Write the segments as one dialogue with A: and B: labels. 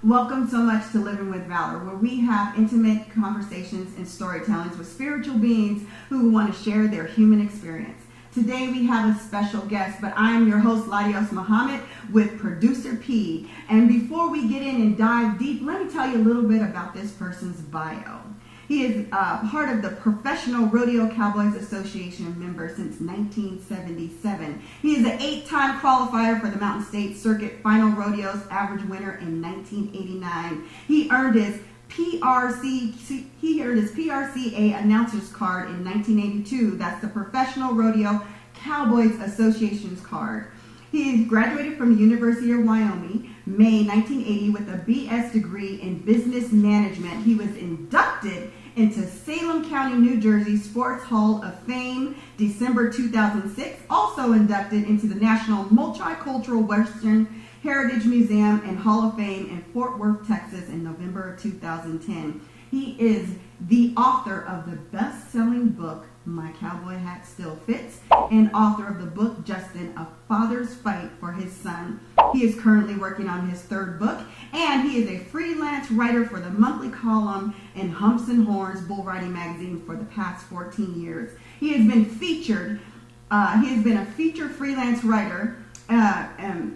A: Welcome so much to Living with Valor, where we have intimate conversations and storytellings with spiritual beings who want to share their human experience. Today we have a special guest, but I am your host, Ladios Muhammad, with Producer P. And before we get in and dive deep, let me tell you a little bit about this person's bio. He is part of the Professional Rodeo Cowboys Association member since 1977. He is an 8-time qualifier for the Mountain State Circuit Final Rodeos average winner in 1989. He earned his PRCA announcer's card in 1982. That's the Professional Rodeo Cowboys Association's card. He graduated from the University of Wyoming, May 1980, with a BS degree in business management. He was inducted into Salem County, New Jersey Sports Hall of Fame, December 2006. Also inducted into the National Multicultural Western Heritage Museum and Hall of Fame in Fort Worth, Texas in November of 2010. He is the author of the best-selling book, My Cowboy Hat Still Fits, and author of the book, Justin, A Father's Fight for His Son. He is currently working on his 3rd book, and he is a freelance writer for the monthly column in Humps and Horns Bull Riding magazine for the past 14 years. He has been featured, he has been a featured freelance writer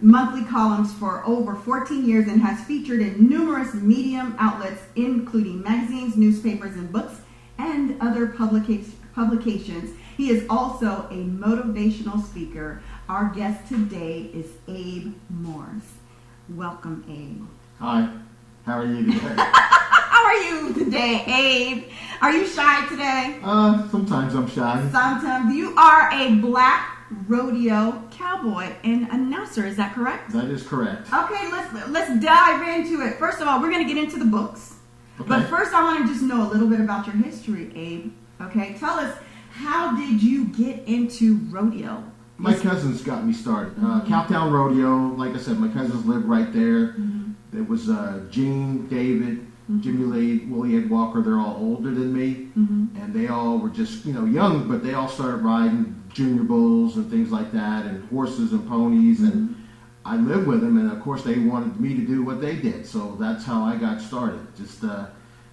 A: monthly columns for over 14 years and has featured in numerous medium outlets, including magazines, newspapers, and books, and other publications. He is also a motivational speaker. Our guest today is Abe Morris. Welcome, Abe.
B: Hi. How are you today?
A: How are you today, Abe? Are you shy today?
B: Sometimes I'm shy.
A: Sometimes. You are a black rodeo cowboy and announcer, is that correct?
B: That is correct.
A: Okay, let's dive into it. First of all, we're going to get into the books. Okay. But first I want to just know a little bit about your history, Abe. Okay, tell us, how did you get into rodeo?
B: My cousins got me started. Cowtown Rodeo, like I said, my cousins lived right there. There was Gene, David, Jimmy Lee, Willie Ed Walker. They're all older than me. And they all were just, young, but they all started riding junior bulls and things like that, and horses and ponies, and I lived with them, and of course they wanted me to do what they did, so that's how I got started. Just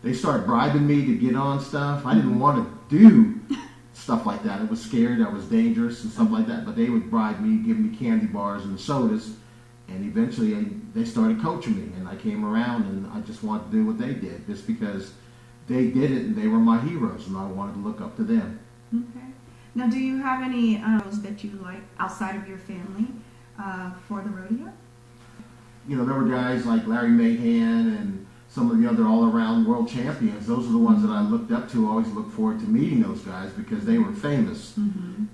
B: they started bribing me to get on stuff. I didn't want to do stuff like that. I was scared, I was dangerous and stuff like that, but they would bribe me, give me candy bars and sodas, and eventually they started coaching me, and I came around, and I just wanted to do what they did, just because they did it, and they were my heroes, and I wanted to look up to them.
A: Okay. Now, do you have any heroes that you like outside of your family for the rodeo?
B: There were guys like Larry Mahan and some of the other all-around world champions. Those are the ones that I looked up to. I always looked forward to meeting those guys because they were famous. And,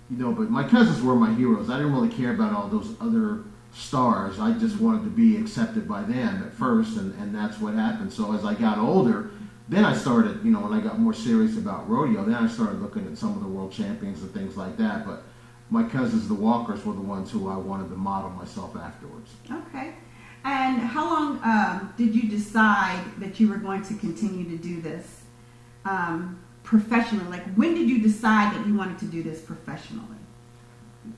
B: but my cousins were my heroes. I didn't really care about all those other stars. I just wanted to be accepted by them at first, and that's what happened. So as I got older, then I started, when I got more serious about rodeo, then I started looking at some of the world champions and things like that. But my cousins, the Walkers, were the ones who I wanted to model myself afterwards.
A: Okay. And how long did you decide that you were going to continue to do this professionally? Like, when did you decide that you wanted to do this professionally?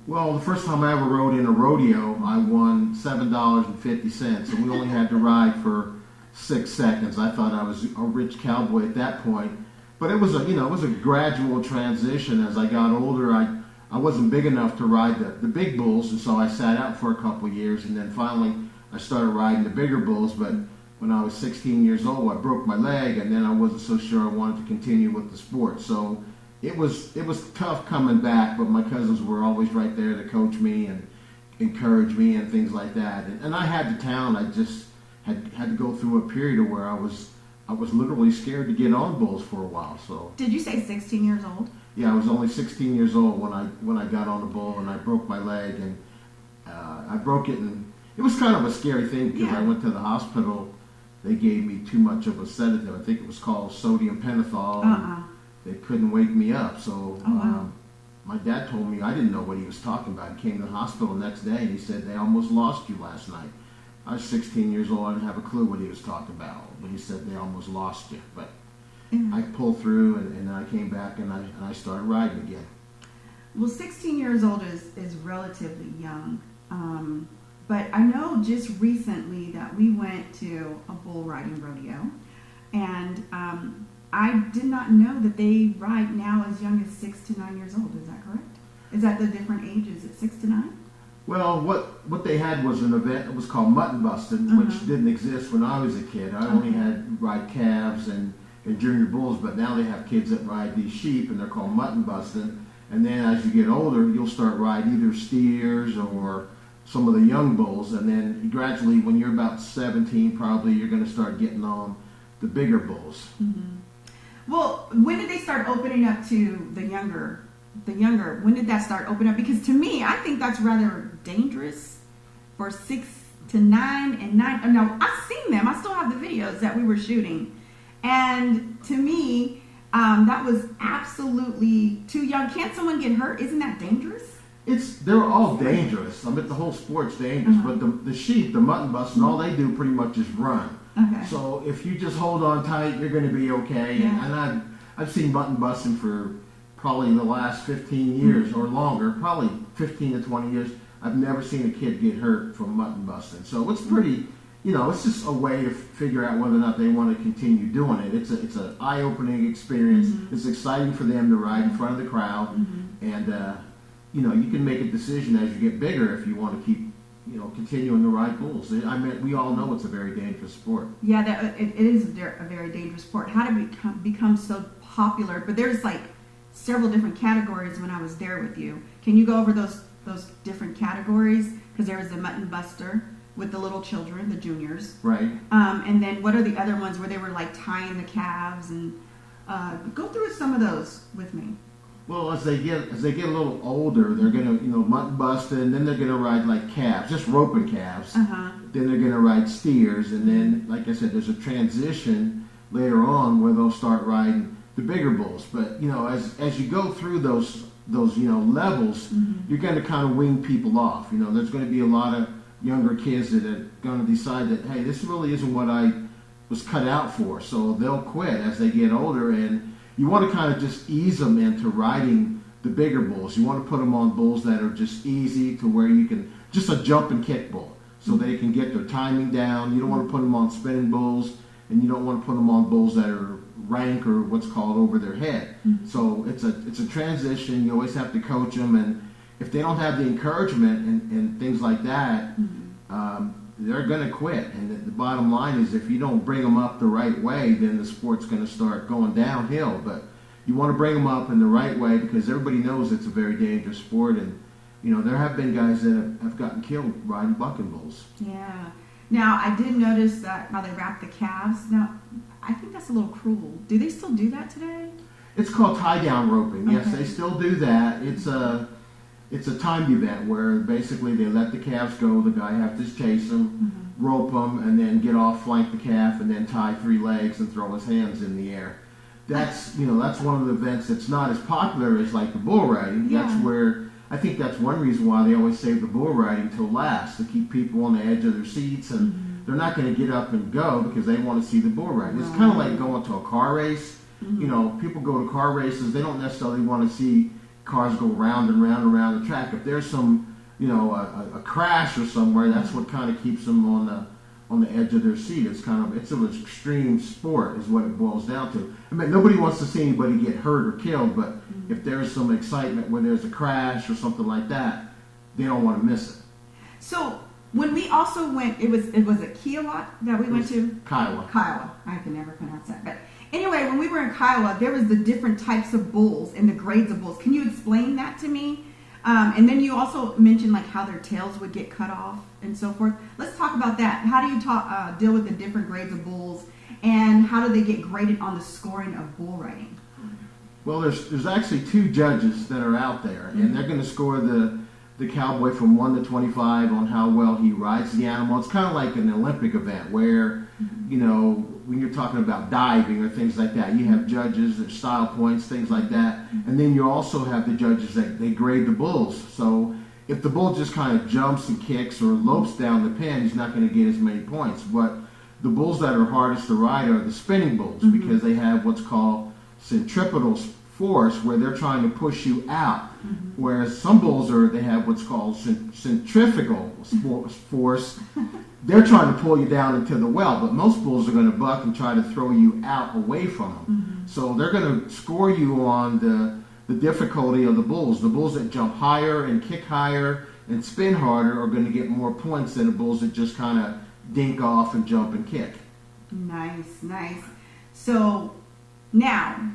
B: Well, the first time I ever rode in a rodeo, I won $7.50, and we only had to ride for 6 seconds. I thought I was a rich cowboy at that point, but it was a gradual transition. As I got older, I wasn't big enough to ride the big bulls, and so I sat out for a couple of years, and then finally I started riding the bigger bulls. But when I was 16 years old, I broke my leg, and then I wasn't so sure I wanted to continue with the sport. So it was tough coming back, but my cousins were always right there to coach me and encourage me and things like that. And I had the talent. I just had to go through a period where I was literally scared to get on bulls for a while. So
A: did you say 16 years old?
B: Yeah, I was only 16 years old when I got on a bull, and I broke my leg, and I broke it, and it was kind of a scary thing because I went to the hospital. They gave me too much of a sedative. I think it was called sodium pentothal. They couldn't wake me up, so my dad told me, I didn't know what he was talking about. He came to the hospital the next day, and he said, they almost lost you last night. I was 16 years old. I didn't have a clue what he was talking about, but he said they almost lost you. But I pulled through, and then I came back, and I started riding again.
A: Well, 16 years old is relatively young. but I know just recently that we went to a bull riding rodeo, and I did not know that they ride now as young as 6 to 9 years old. Is that correct? Is that the different ages at 6 to 9?
B: Well, what they had was an event that was called mutton busting, which didn't exist when I was a kid. I only had ride calves and junior bulls, but now they have kids that ride these sheep, and they're called mutton busting. And then as you get older, you'll start riding either steers or some of the young bulls, and then gradually, when you're about 17, probably you're going to start getting on the bigger bulls.
A: Well, when did they start opening up to the younger? When did that start opening up? Because to me, I think that's rather dangerous for 6 to 9 and 9. No, I've seen them. I still have the videos that we were shooting, and to me, that was absolutely too young. Can't someone get hurt? Isn't that dangerous?
B: They're all dangerous. I mean, the whole sport's dangerous, but the sheep, the mutton busting, all they do pretty much is run.
A: Okay.
B: So if you just hold on tight, you're going to be okay.
A: Yeah.
B: And I've seen mutton busting for probably the last 15 years or longer, probably 15 to 20 years. I've never seen a kid get hurt from mutton busting. So it's pretty, it's just a way to figure out whether or not they want to continue doing it. It's an eye-opening experience. It's exciting for them to ride in front of the crowd, and you can make a decision as you get bigger if you want to keep, continuing to ride bulls. I mean, we all know it's a very dangerous sport.
A: Yeah, it is a very dangerous sport. How did it become so popular? But there's like several different categories when I was there with you. Can you go over those different categories? Because there was the mutton buster with the little children, the juniors.
B: Right.
A: And then what are the other ones where they were like tying the calves, and go through some of those with me.
B: Well, as they get a little older, they're gonna mutton busting, and then they're gonna ride like calves, just roping calves. Then they're gonna ride steers, and then, like I said, there's a transition later on where they'll start riding the bigger bulls. But as you go through those levels, you're gonna kind of wean people off. There's going to be a lot of younger kids that are going to decide that, hey, this really isn't what I was cut out for, so they'll quit as they get older. And you want to kind of just ease them into riding the bigger bulls. You want to put them on bulls that are just easy to where you can, just a jump and kick bull, so they can get their timing down. You don't want to put them on spinning bulls, and you don't want to put them on bulls that are rank or what's called over their head. So it's a transition. You always have to coach them, and if they don't have the encouragement and things like that, they're going to quit. And the bottom line is, if you don't bring them up the right way, then the sport's going to start going downhill. But you want to bring them up in the right way, because everybody knows it's a very dangerous sport. And there have been guys that have gotten killed riding bucking bulls.
A: Yeah. Now, I did notice that how they wrap the calves. Now, I think that's a little cruel. Do they still do that today?
B: It's called tie-down roping. Yes,
A: Okay.
B: they still do that. It's a timed event where basically they let the calves go. The guy has to chase them, rope them, and then get off, flank the calf, and then tie 3 legs and throw his hands in the air. That's one of the events that's not as popular as like the bull riding.
A: Yeah.
B: That's where I think that's one reason why they always save the bull riding till last, to keep people on the edge of their seats, and they're not going to get up and go because they want to see the bull riding. It's kind of like going to a car race. People go to car races, they don't necessarily want to see cars go round and round and round the track. If there's some, a crash or somewhere, that's what kind of keeps them on the edge of their seat. It's an extreme sport is what it boils down to. I mean, nobody wants to see anybody get hurt or killed, but if there's some excitement where there's a crash or something like that, they don't want to miss it.
A: So when we also went, it was a Kiowa that we went to?
B: Kiowa.
A: I can never pronounce that. But anyway, when we were in Kiowa, there was the different types of bulls and the grades of bulls. Can you explain that to me? And then you also mentioned like how their tails would get cut off and so forth. Let's talk about that. How do you deal with the different grades of bulls, and how do they get graded on the scoring of bull riding?
B: Well, there's actually 2 judges that are out there, and they're going to score the cowboy from 1 to 25 on how well he rides the animal. It's kind of like an Olympic event where, when you're talking about diving or things like that, you have judges, there's style points, things like that. And then you also have the judges that they grade the bulls. So if the bull just kind of jumps and kicks or lopes down the pen, he's not going to get as many points. But the bulls that are hardest to ride are the spinning bulls, because they have what's called centripetal force where they're trying to push you out. Whereas some bulls they have what's called centrifugal force. They're trying to pull you down into the well, but most bulls are going to buck and try to throw you out away from them. So they're going to score you on the difficulty of the bulls. The bulls that jump higher and kick higher and spin harder are going to get more points than the bulls that just kind of dink off and jump and kick.
A: Nice. So now,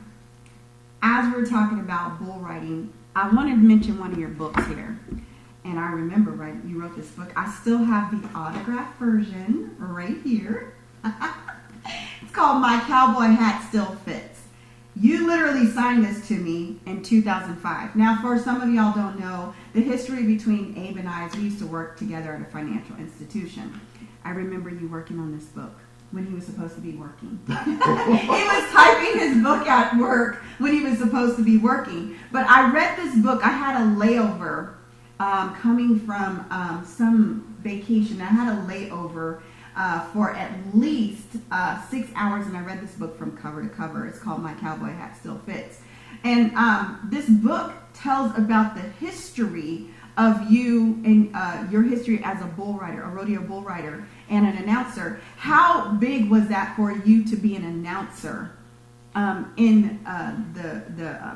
A: as we're talking about bull riding, I want to mention one of your books here. And I remember, right, you wrote this book. I still have the autographed version right here. It's called My Cowboy Hat Still Fits. You literally signed this to me in 2005. Now, for some of y'all don't know, the history between Abe and I is we used to work together at a financial institution. I remember you working on this book when he was supposed to be working. He was typing his book at work when he was supposed to be working. But I read this book. I had a layover coming from some vacation. I had a layover for at least 6 hours, and I read this book from cover to cover. It's called My Cowboy Hat Still Fits. And this book tells about the history of you and your history as a bull rider, a rodeo bull rider, and an announcer. How big was that for you to be an announcer in the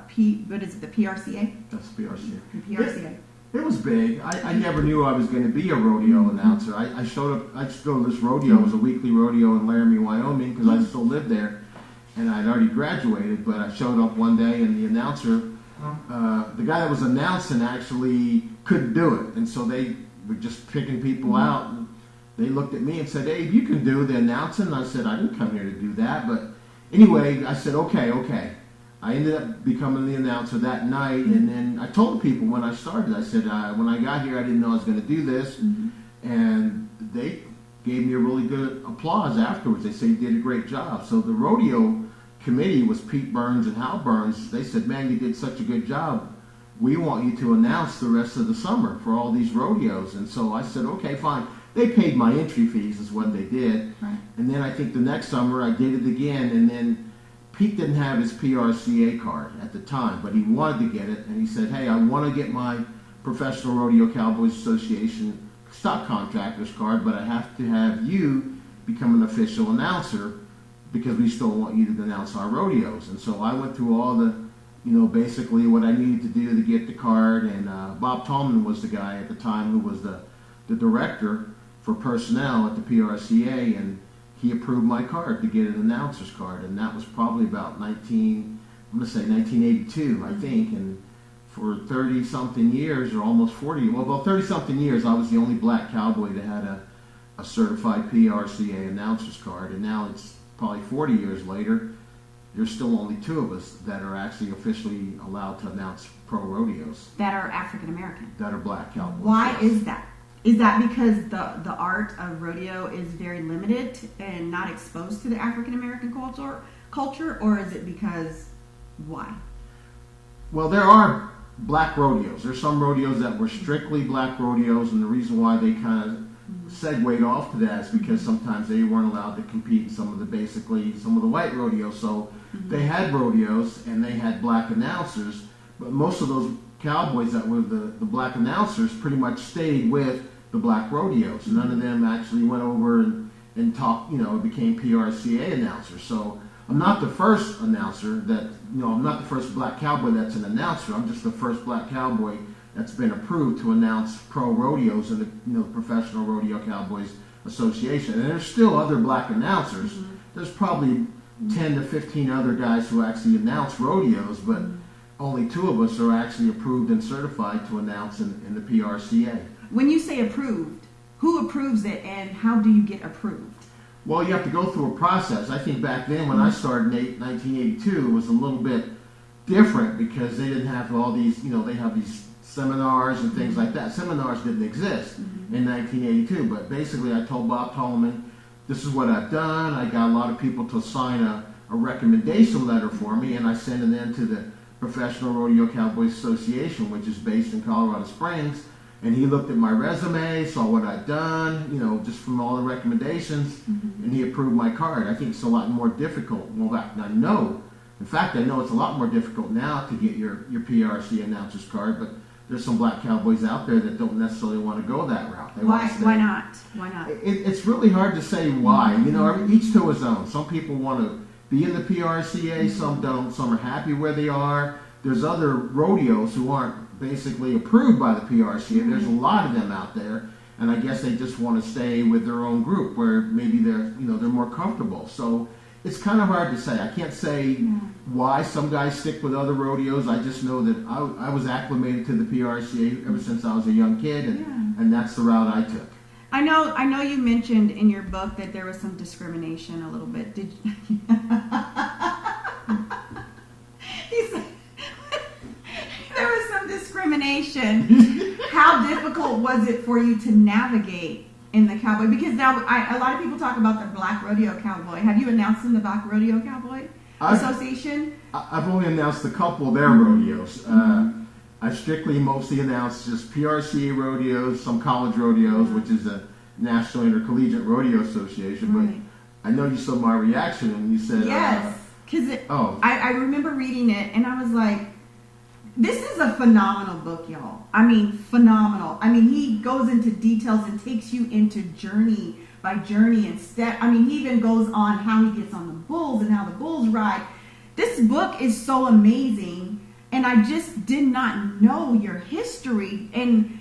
A: PRCA?
B: That's PRCA.
A: The PRCA.
B: It was big. I never knew I was going to be a rodeo announcer. I showed up. I just go to this rodeo. It was a weekly rodeo in Laramie, Wyoming, because I still lived there, and I'd already graduated. But I showed up one day, and the announcer, the guy that was announcing, actually couldn't do it, and so they were just picking people out. And they looked at me and said, "Abe, you can do the announcing." And I said, "I didn't come here to do that." But anyway, I said, "Okay." I ended up becoming the announcer that night, and then I told people when I started, I said, when I got here, I didn't know I was going to do this, and they gave me a really good applause afterwards. They said, you did a great job. So the rodeo committee was Pete Burns and Hal Burns. They said, man, you did such a good job. We want you to announce the rest of the summer for all these rodeos. And so I said, okay, fine. They paid my entry fees is what they did. Right. And then I think the next summer I did it again, and then Pete didn't have his PRCA card at the time, but he wanted to get it, and he said, hey, I want to get my Professional Rodeo Cowboys Association stock contractor's card, but I have to have you become an official announcer because we still want you to announce our rodeos. And so I went through all the, basically what I needed to do to get the card, and Bob Tallman was the guy at the time who was the director for personnel at the PRCA, and he approved my card to get an announcer's card, and that was probably about 1982, I think, and for 30-something years, or almost 40, well, about 30-something years, I was the only black cowboy that had a certified PRCA announcer's card, and now it's probably 40 years later, there's still only two of us that are actually officially allowed to announce pro rodeos.
A: That are African American.
B: That are black cowboys.
A: Why is that? Is that because the art of rodeo is very limited and not exposed to the African American culture, or is it because why?
B: Well, there are black rodeos. There's some rodeos that were strictly black rodeos, and the reason why they kind of segued off to that is because sometimes they weren't allowed to compete in some of the white rodeos. So they had rodeos and they had black announcers, but most of those cowboys that were the black announcers pretty much stayed with the black rodeos. None of them actually went over and talked, became PRCA announcers. So I'm not the first announcer I'm not the first black cowboy that's an announcer. I'm just the first black cowboy that's been approved to announce pro rodeos in the Professional Rodeo Cowboys Association. And there's still other black announcers. There's probably 10 to 15 other guys who actually announce rodeos, but only two of us are actually approved and certified to announce in the PRCA.
A: When you say approved, who approves it and how do you get approved?
B: Well, you have to go through a process. I think back then when I started in 1982, it was a little bit different because they didn't have all these, they have these seminars and things like that. Seminars didn't exist in 1982, but basically I told Bob Tallman, this is what I've done. I got a lot of people to sign a recommendation letter for me, and I sent it in to the Professional Rodeo Cowboys Association, which is based in Colorado Springs, and he looked at my resume, saw what I'd done, just from all the recommendations, and he approved my card. I think it's a lot more difficult. Well, I know In fact, I know it's a lot more difficult now to get your PRC announcer's card, but there's some black cowboys out there that don't necessarily want to go that route. They
A: Why?
B: want to stay.
A: Why not? Why not?
B: It's really hard to say why. You know, each to his own. Some people want to be in the PRCA, some don't. Some are happy where they are. There's other rodeos who aren't basically approved by the PRCA. There's a lot of them out there, and I guess they just want to stay with their own group where maybe they're more comfortable. So it's kind of hard to say. I can't say why some guys stick with other rodeos. I just know that I was acclimated to the PRCA ever since I was a young kid, and that's the route I took.
A: I know you mentioned in your book that there was some discrimination a little bit. Did you? He said there was some discrimination. How difficult was it for you to navigate in the cowboy? Because now a lot of people talk about the Black Rodeo Cowboy. Have you announced in the Black Rodeo Cowboy Association?
B: I've only announced a couple of their rodeos. I strictly mostly announced just PRCA rodeos, some college rodeos, which is a National Intercollegiate Rodeo Association. But I know you saw my reaction when you said
A: yes, because I remember reading it and I was like, this is a phenomenal book, y'all. I mean, phenomenal. I mean, he goes into details and takes you into journey by journey and step. I mean, he even goes on how he gets on the bulls and how the bulls ride. This book is so amazing, and I just did not know your history. And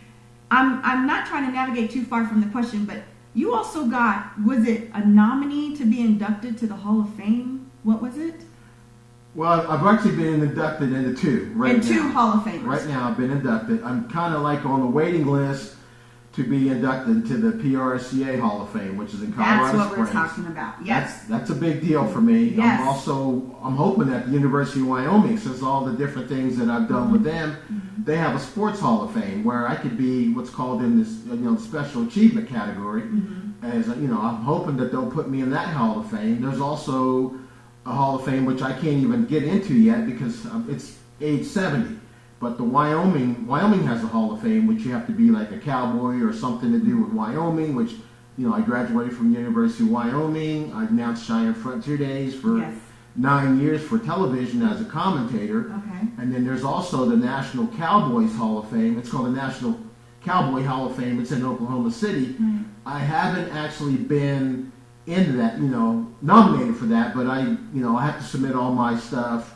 A: I'm not trying to navigate too far from the question, but you also got, was it a nominee to be inducted to the Hall of Fame? What was it?
B: Well, I've actually been inducted into two right now.
A: Two Hall of Famers.
B: Right now, I've been inducted. I'm kind of like on the waiting list to be inducted to the PRCA Hall of Fame, which is in Colorado Springs.
A: That's what we're talking about. Yes.
B: That's a big deal for me.
A: Yes.
B: I'm hoping at the University of Wyoming, since all the different things that I've done with them, they have a sports Hall of Fame where I could be what's called in this special achievement category. As I'm hoping that they'll put me in that Hall of Fame. There's also a Hall of Fame which I can't even get into yet because it's age 70. But the Wyoming has a Hall of Fame, which you have to be like a cowboy or something to do with Wyoming, which, I graduated from the University of Wyoming. I announced Cheyenne Frontier Days for 9 years for television as a commentator.
A: Okay.
B: And then there's also the National Cowboys Hall of Fame. It's called the National Cowboy Hall of Fame. It's in Oklahoma City.
A: Right.
B: I haven't actually been into that, nominated for that, but I have to submit all my stuff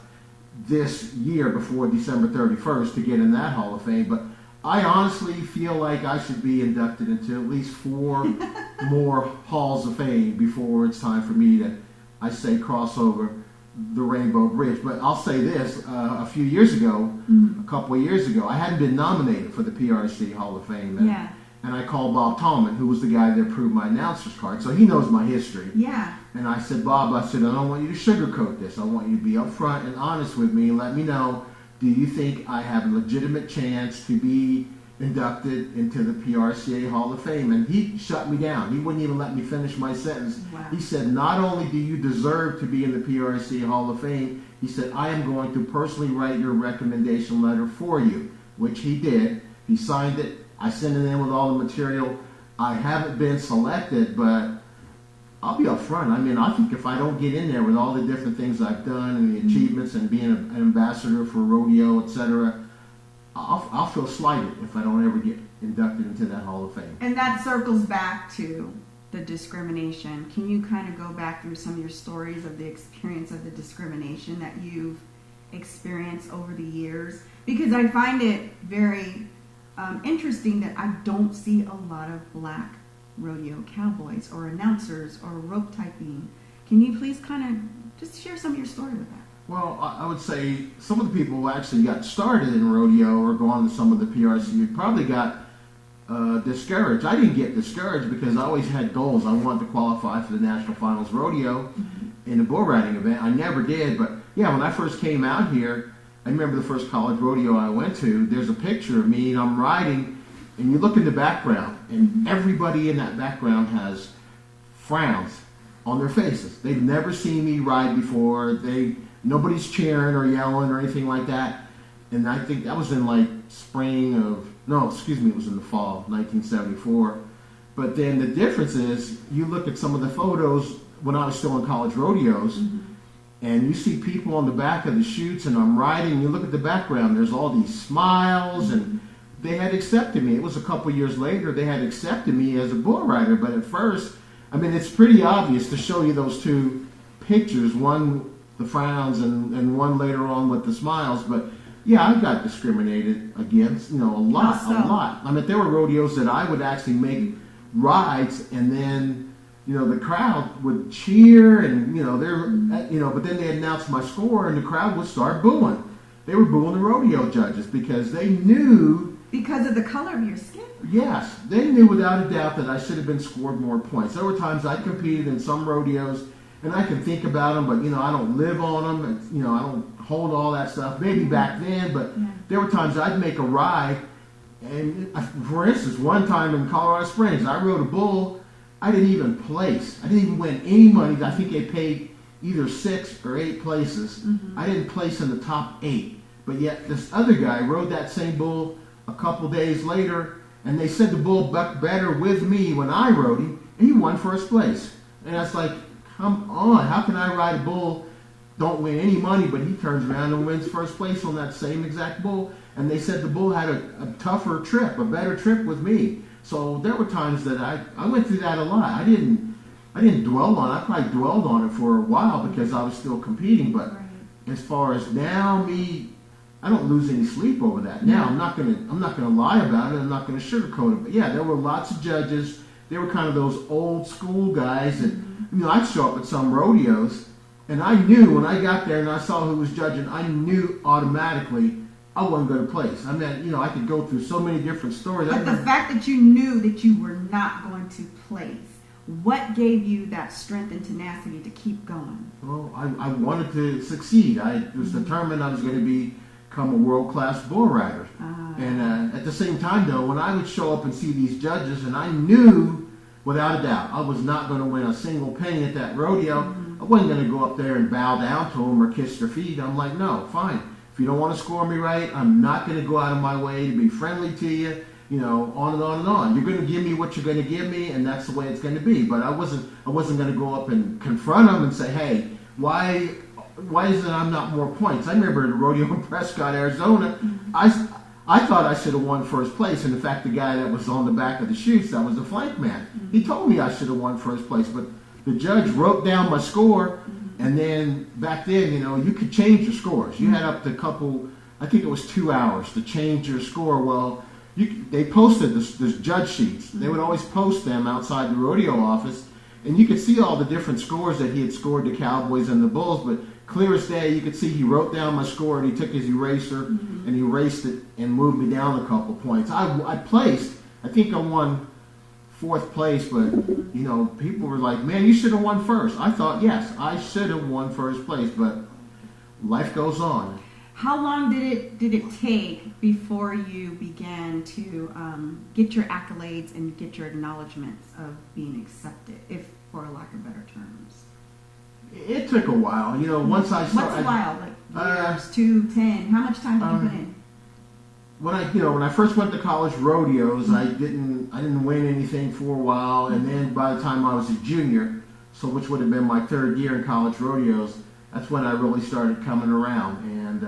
B: this year before December 31st to get in that Hall of Fame. But I honestly feel like I should be inducted into at least 4 more Halls of Fame before it's time for me to, I say, cross over the Rainbow Bridge. But I'll say this, a few years ago, a couple of years ago, I hadn't been nominated for the PRC Hall of Fame. And I called Bob Tallman, who was the guy that approved my announcer's card. So he knows my history.
A: Yeah.
B: And I said, Bob, I don't want you to sugarcoat this. I want you to be upfront and honest with me and let me know, do you think I have a legitimate chance to be inducted into the PRCA Hall of Fame? And he shut me down. He wouldn't even let me finish my sentence.
A: Wow.
B: He said, not only do you deserve to be in the PRCA Hall of Fame, he said, I am going to personally write your recommendation letter for you, which he did. He signed it. I sent it in with all the material. I haven't been selected, but I'll be upfront. I mean, I think if I don't get in there with all the different things I've done and the achievements and being an ambassador for rodeo, etc., I'll feel slighted if I don't ever get inducted into that Hall of Fame.
A: And that circles back to the discrimination. Can you kind of go back through some of your stories of the experience of the discrimination that you've experienced over the years? Because I find it very interesting that I don't see a lot of black rodeo cowboys or announcers or rope typing. Can you please kind of just share some of your story with that?
B: Well, I would say some of the people who actually got started in rodeo or gone to some of the PRC probably got discouraged. I didn't get discouraged because I always had goals. I wanted to qualify for the National Finals Rodeo in the bull riding event. I never did, but yeah, when I first came out here, I remember the first college rodeo I went to, there's a picture of me and I'm riding, and you look in the background, and everybody in that background has frowns on their faces. They've never seen me ride before. Nobody's cheering or yelling or anything like that. And I think that was in like it was in the fall, 1974. But then the difference is, you look at some of the photos when I was still in college rodeos, and you see people on the back of the chutes, and I'm riding, and you look at the background, there's all these smiles, and they had accepted me. It was a couple years later, they had accepted me as a bull rider, but at first, I mean, it's pretty obvious to show you those two pictures, one the frowns and one later on with the smiles, but yeah, I got discriminated against, a lot. I mean, there were rodeos that I would actually make rides, and then, the crowd would cheer, and, but then they announced my score, and the crowd would start booing. They were booing the rodeo judges because they knew...
A: Because of the color of your skin?
B: Yes. They knew without a doubt that I should have been scored more points. There were times I competed in some rodeos, and I can think about them, but, I don't live on them. And, I don't hold all that stuff. Maybe back then, but there were times I'd make a ride, and, for instance, one time in Colorado Springs, I rode a bull. I didn't even place. I didn't even win any money. I think they paid either 6 or 8 places. I didn't place in the top 8. But yet this other guy rode that same bull a couple days later, and they said the bull bucked better with me when I rode him, and he won first place. And I was like, come on, how can I ride a bull, don't win any money, but he turns around and wins first place on that same exact bull? And they said the bull had a tougher trip, a better trip with me. So there were times that I went through that a lot. I didn't dwell on it. I probably dwelled on it for a while because I was still competing. But as far as now, I don't lose any sleep over that. Now I'm not gonna lie about it. I'm not gonna sugarcoat it. But yeah, there were lots of judges. They were kind of those old school guys that I'd show up at some rodeos, and I knew when I got there and I saw who was judging, I knew automatically I wasn't going to place. I mean, I could go through so many different stories.
A: But the fact that you knew that you were not going to place, what gave you that strength and tenacity to keep going?
B: Well, I wanted to succeed. I was determined I was going to become a world-class bull rider. And at the same time, though, when I would show up and see these judges, and I knew without a doubt I was not going to win a single penny at that rodeo, I wasn't going to go up there and bow down to them or kiss their feet. I'm like, no, fine. If you don't want to score me right, I'm not going to go out of my way to be friendly to you, on and on and on. You're going to give me what you're going to give me, and that's the way it's going to be. But I wasn't going to go up and confront them and say, hey, why is it I'm not more points? I remember at a rodeo in Prescott, Arizona, I thought I should have won first place. And in fact, the guy that was on the back of the chutes, that was the flank man. He told me I should have won first place, but the judge wrote down my score. And then back then, you could change your scores. You had up to I think it was 2 hours to change your score. Well, they posted this judge sheets. They would always post them outside the rodeo office, and you could see all the different scores that he had scored the Cowboys and the Bulls. But clear as day, you could see he wrote down my score, and he took his eraser and he erased it and moved me down a couple points. I placed. I think I won 4th place, but people were like, man, you should have won first. I thought, yes, I should have won first place, but life goes on.
A: How long did it take before you began to get your accolades and get your acknowledgments of being accepted, if for lack of better terms?
B: It took a while. Once I started.
A: What's a while? Like years, 2, 10? How much time did you put in?
B: When I first went to college rodeos, I didn't win anything for a while, and then by the time I was a junior, so which would have been my 3rd year in college rodeos, that's when I really started coming around, and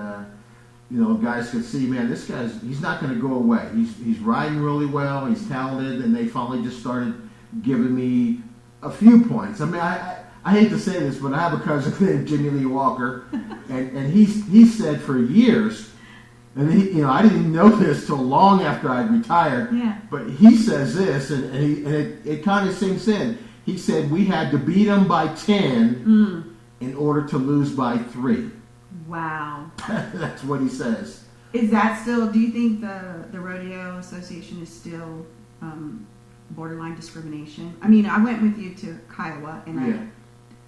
B: guys could see, man, he's not going to go away. He's riding really well, he's talented, and they finally just started giving me a few points. I mean, I hate to say this, but I have a cousin named Jimmy Lee Walker, and he said for years. And I didn't know this till long after I'd retired. Yeah. But he says this, and it kind of sinks in. He said we had to beat them by 10 in order to lose by 3.
A: Wow.
B: That's what he says.
A: Is that still? Do you think the Rodeo Association is still borderline discrimination? I mean, I went with you to Kiowa, and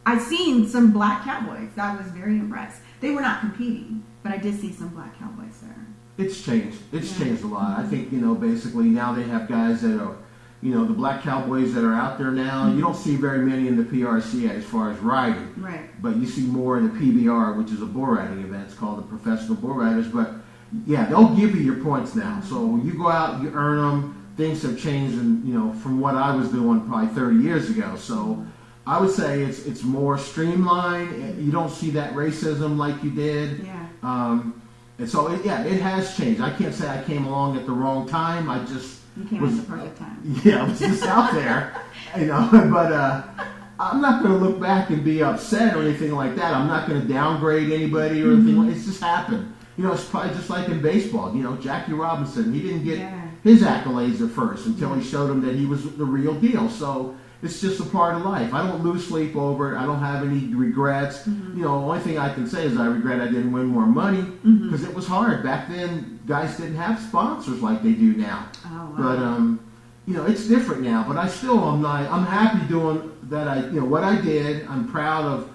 A: I seen some black cowboys. I was very impressed. They were not competing, but I did see some black cowboys there.
B: It's changed. It's changed a lot. I think, basically now they have guys that are, the black cowboys that are out there now. You don't see very many in the PRCA as far as riding. Right. But you see more in the PBR, which is a bull riding event. It's called the Professional Bull Riders. But, yeah, they'll give you your points now. So you go out, you earn them. Things have changed, from what I was doing probably 30 years ago. So I would say it's more streamlined. You don't see that racism like you did.
A: Yeah.
B: And so, it has changed. I can't say I came along at the wrong time. I just
A: You came at the perfect time.
B: Yeah, I was just out there, But I'm not going to look back and be upset or anything like that. I'm not going to downgrade anybody or anything. It's just happened. It's probably just like in baseball. Jackie Robinson, he didn't get his accolades at first until he showed him that he was the real deal. So it's just a part of life. I don't lose sleep over it. I don't have any regrets. The only thing I can say is I regret I didn't win more money because it was hard. Back then, guys didn't have sponsors like they do now.
A: Oh, wow.
B: But, it's different now. But I'm happy doing that. What I did. I'm proud of,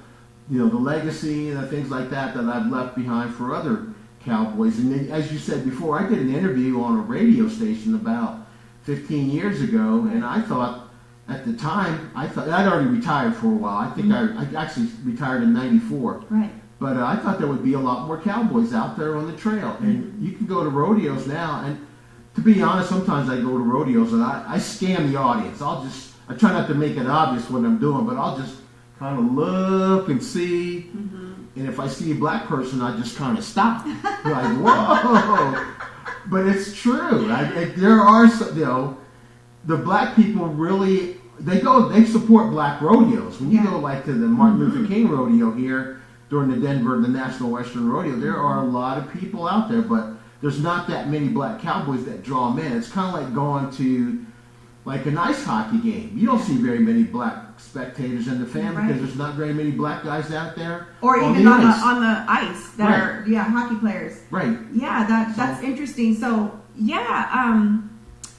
B: the legacy and the things like that I've left behind for other Cowboys. And then, as you said before, I did an interview on a radio station about 15 years ago, and I thought, at the time, I'd already retired for a while. I think I actually retired in '94.
A: Right.
B: But I thought there would be a lot more Cowboys out there on the trail. And you can go to rodeos now. And to be honest, sometimes I go to rodeos and I scan the audience. I try not to make it obvious what I'm doing, but I'll just kind of look and see. And if I see a black person, I just kind of stop. Like, whoa. But it's true. There are some, the black people really, they support black rodeos. When you go like to the Martin Luther King rodeo here during the National Western Rodeo, there are a lot of people out there, but there's not that many black Cowboys that draw them in. It's kind of like going to like an ice hockey game. You don't see very many black spectators in the fan because there's not very many black guys out there.
A: Or even on the ice that are hockey players.
B: Right.
A: Yeah, that's interesting. So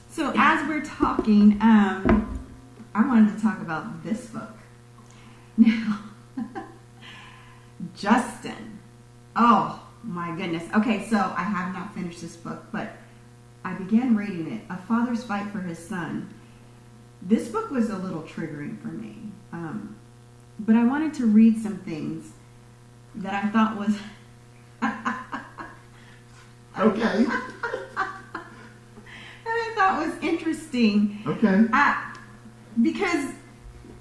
A: so as we're talking, I wanted to talk about this book. Now, Justin. Oh my goodness. Okay, so I have not finished this book, but I began reading it. A Father's Fight for His Son. This book was a little triggering for me, but I wanted to read some things that I thought was
B: okay.
A: That was interesting.
B: Okay.
A: Because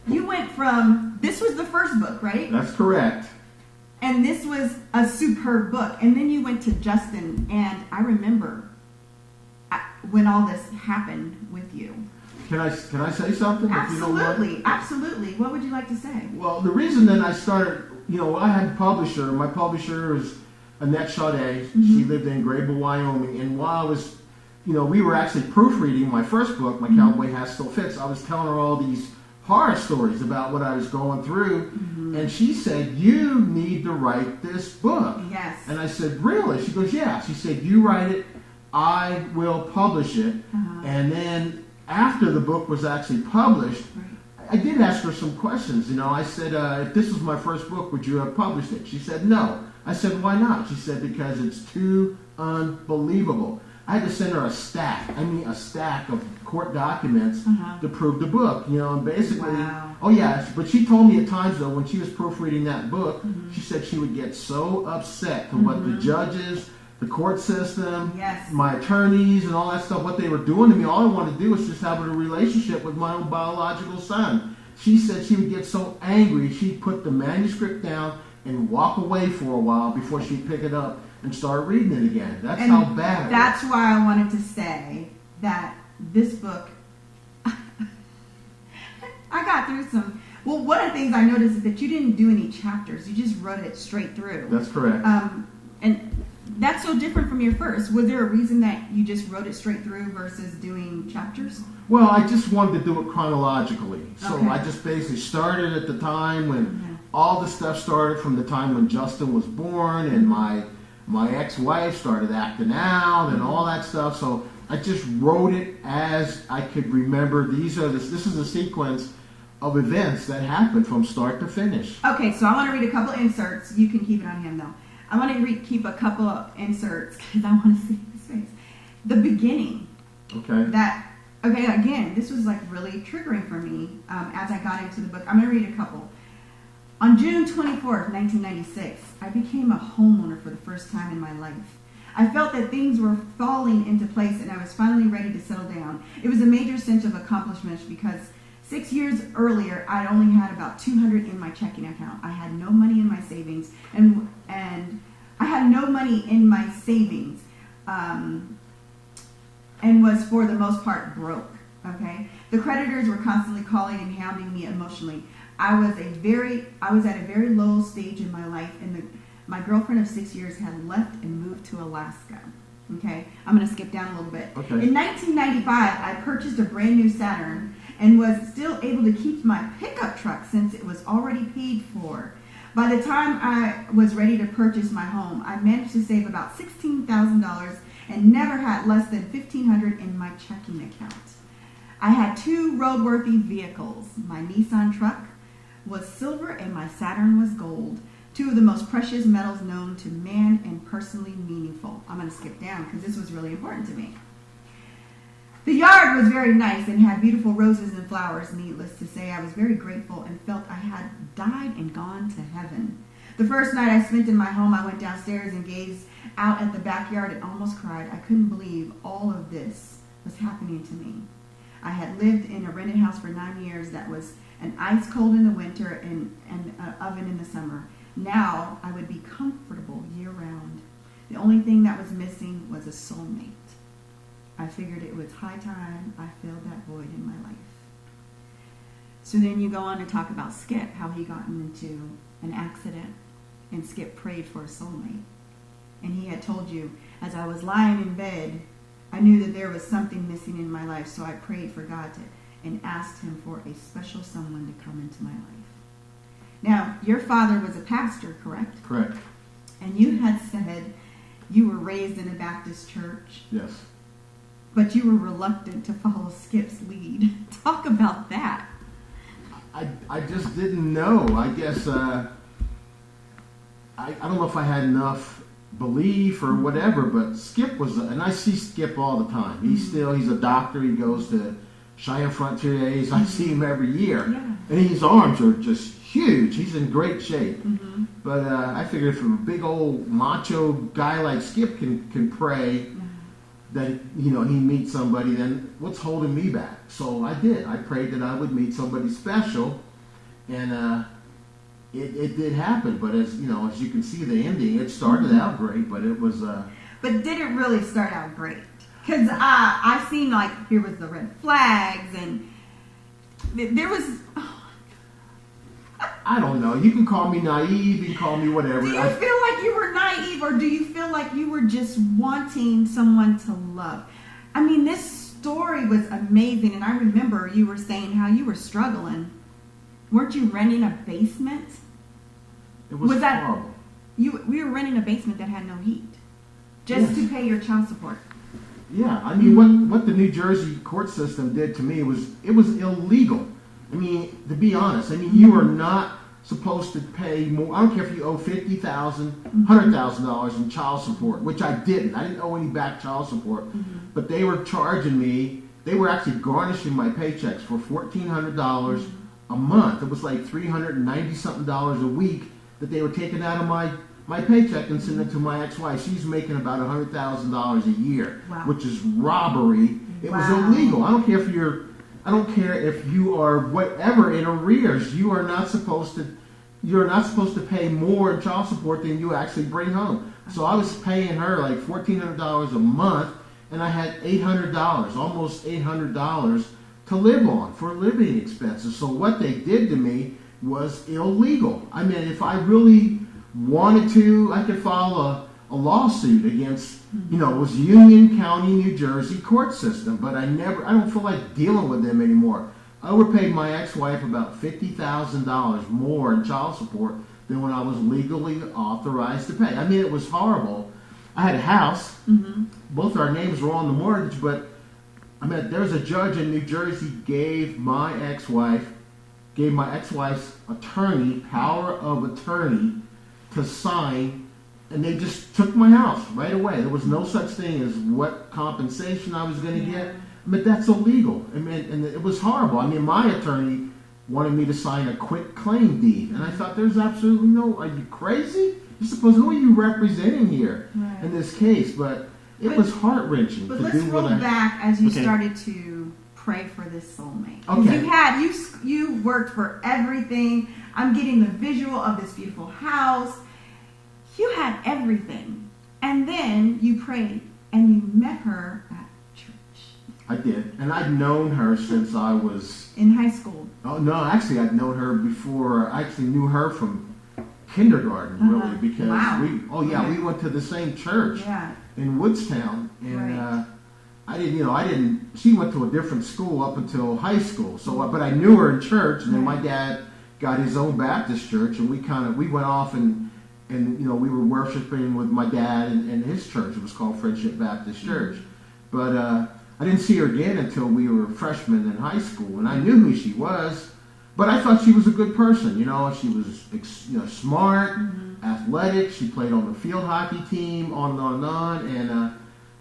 A: you went from, this was the first book, right?
B: That's correct.
A: And this was a superb book. And then you went to Justin, and I remember when all this happened with you.
B: Can I say something?
A: Absolutely. Absolutely. What would you like to say?
B: Well, the reason that I started, I had a publisher. My publisher is Annette Chaudet. She lived in Grable, Wyoming. And while I was we were actually proofreading my first book, My Cowboy Hat Still Fits. I was telling her all these horror stories about what I was going through. And she said, you need to write this book.
A: Yes.
B: And I said, really? She goes, yeah. She said, you write it, I will publish it. And then after the book was actually published, I did ask her some questions. I said, if this was my first book, would you have published it? She said, no. I said, why not? She said, because it's too unbelievable. I had to send her a stack of court documents to prove the book, and basically, but she told me at times, though, when she was proofreading that book, she said she would get so upset to what the judges, the court system, my attorneys, and all that stuff, what they were doing to me. All I wanted to do was just have a relationship with my own biological son. She said she would get so angry, she'd put the manuscript down and walk away for a while before she'd pick it up and start reading it again. That's how bad it was.
A: That's why I wanted to say that this book, I got through some. Well, one of the things I noticed is that you didn't do any chapters. You just wrote it straight through.
B: That's correct.
A: And that's so different from your first. Was there a reason that you just wrote it straight through versus doing chapters?
B: Well, I just wanted to do it chronologically. So I just basically started at the time when all the stuff started, from the time when Justin was born and my ex-wife started acting out and all that stuff. So I just wrote it as I could remember. This is a sequence of events that happened from start to finish.
A: Okay, so I want to read a couple inserts. You can keep it on him, though. I want to keep a couple of inserts because I want to see his face. The beginning.
B: Okay.
A: Again, this was like really triggering for me as I got into the book. I'm going to read a couple. On June 24th, 1996, I became a homeowner for the first time in my life. I felt that things were falling into place and I was finally ready to settle down. It was a major sense of accomplishment because 6 years earlier, I only had about $200 in my checking account. I had no money in my savings, and I had no money in my savings, and was for the most part broke. Okay, the creditors were constantly calling and hounding me emotionally. I was at a very low stage in my life, and my girlfriend of 6 years had left and moved to Alaska. Okay, I'm going to skip down a little bit.
B: Okay.
A: In 1995, I purchased a brand new Saturn and was still able to keep my pickup truck since it was already paid for. By the time I was ready to purchase my home, I managed to save about $16,000 and never had less than $1,500 in my checking account. I had 2 roadworthy vehicles. My Nissan truck was silver and my Saturn was gold. 2 of the most precious metals known to man and personally meaningful. I'm going to skip down because this was really important to me. The yard was very nice and had beautiful roses and flowers. Needless to say, I was very grateful and felt I had died and gone to heaven. The first night I spent in my home, I went downstairs and gazed out at the backyard and almost cried. I couldn't believe all of this was happening to me. I had lived in a rented house for 9 years that was an ice cold in the winter and an oven in the summer. Now I would be comfortable year-round. The only thing that was missing was a soulmate. I figured it was high time I filled that void in my life. So then you go on to talk about Skip, how he got into an accident, and Skip prayed for a soulmate. And he had told you, as I was lying in bed, I knew that there was something missing in my life, so I prayed for God and asked him for a special someone to come into my life. Now, your father was a pastor, correct?
B: Correct.
A: And you had said you were raised in a Baptist church.
B: Yes.
A: But you were reluctant to follow Skip's lead. Talk about that.
B: I just didn't know. I guess I don't know if I had enough belief or whatever, but Skip was, and I see Skip all the time. He's a doctor. He goes to Cheyenne Frontier Days. I see him every year. Yeah. And his arms are just huge. He's in great shape. Mm-hmm. But I figured if a big old macho guy like Skip can pray that he meet somebody, then what's holding me back? So I did. I prayed that I would meet somebody special, and it did happen. But as you can see, the ending, it started out great, but it was.
A: But did it really start out great? Because I seen here was the red flags, and there was.
B: I don't know. You can call me naive. You can call me whatever.
A: Do you feel like you were naive, or do you feel like you were just wanting someone to love? I mean, this story was amazing, and I remember you were saying how you were struggling. Weren't you renting a basement?
B: It was horrible.
A: We were renting a basement that had no heat, just to pay your child support.
B: Yeah, I mean, what the New Jersey court system did to me it was illegal. I mean, to be honest, you are not supposed to pay more. I don't care if you owe $50,000, $100,000 in child support, which I didn't. I didn't owe any back child support, but they were charging me. They were actually garnishing my paychecks for $1,400 a month. It was like $390 something a week that they were taking out of my paycheck and sending it to my ex-wife. She's making about $100,000 a year, which is robbery. It was illegal. I don't care if you are whatever in arrears. You're not supposed to pay more in child support than you actually bring home. So I was paying her like $1,400 a month, and I had $800, almost $800 to live on for living expenses. So what they did to me was illegal. I mean, if I really wanted to, I could file a lawsuit against, it was Union County, New Jersey court system, but I don't feel like dealing with them anymore. I overpaid my ex-wife about $50,000 more in child support than when I was legally authorized to pay. I mean, it was horrible. I had a house. Both our names were on the mortgage, but there's a judge in New Jersey gave my ex-wife's attorney power of attorney to sign, and they just took my house right away. There was no such thing as what compensation I was going to get. But that's illegal. And it was horrible. I mean, my attorney wanted me to sign a quit claim deed, and I thought, there's absolutely no. Are you crazy? You're supposed to know who you representing here in this case. But it was heart wrenching.
A: But let's roll back as you started to pray for this soulmate.
B: Okay.
A: You worked for everything. I'm getting the visual of this beautiful house. You had everything. And then you prayed and you met her at church.
B: I did. And I'd known her since I was...
A: in high school.
B: Oh, no, actually, I'd known her before. I actually knew her from kindergarten, really, because we went to the same church in Woodstown. And she went to a different school up until high school. So, but I knew her in church, and then my dad got his own Baptist church, and we went off and we were worshiping with my dad and his church. It was called Friendship Baptist Church. But I didn't see her again until we were freshmen in high school, and I knew who she was. But I thought she was a good person. She was smart, athletic. She played on the field hockey team, on and on and on. And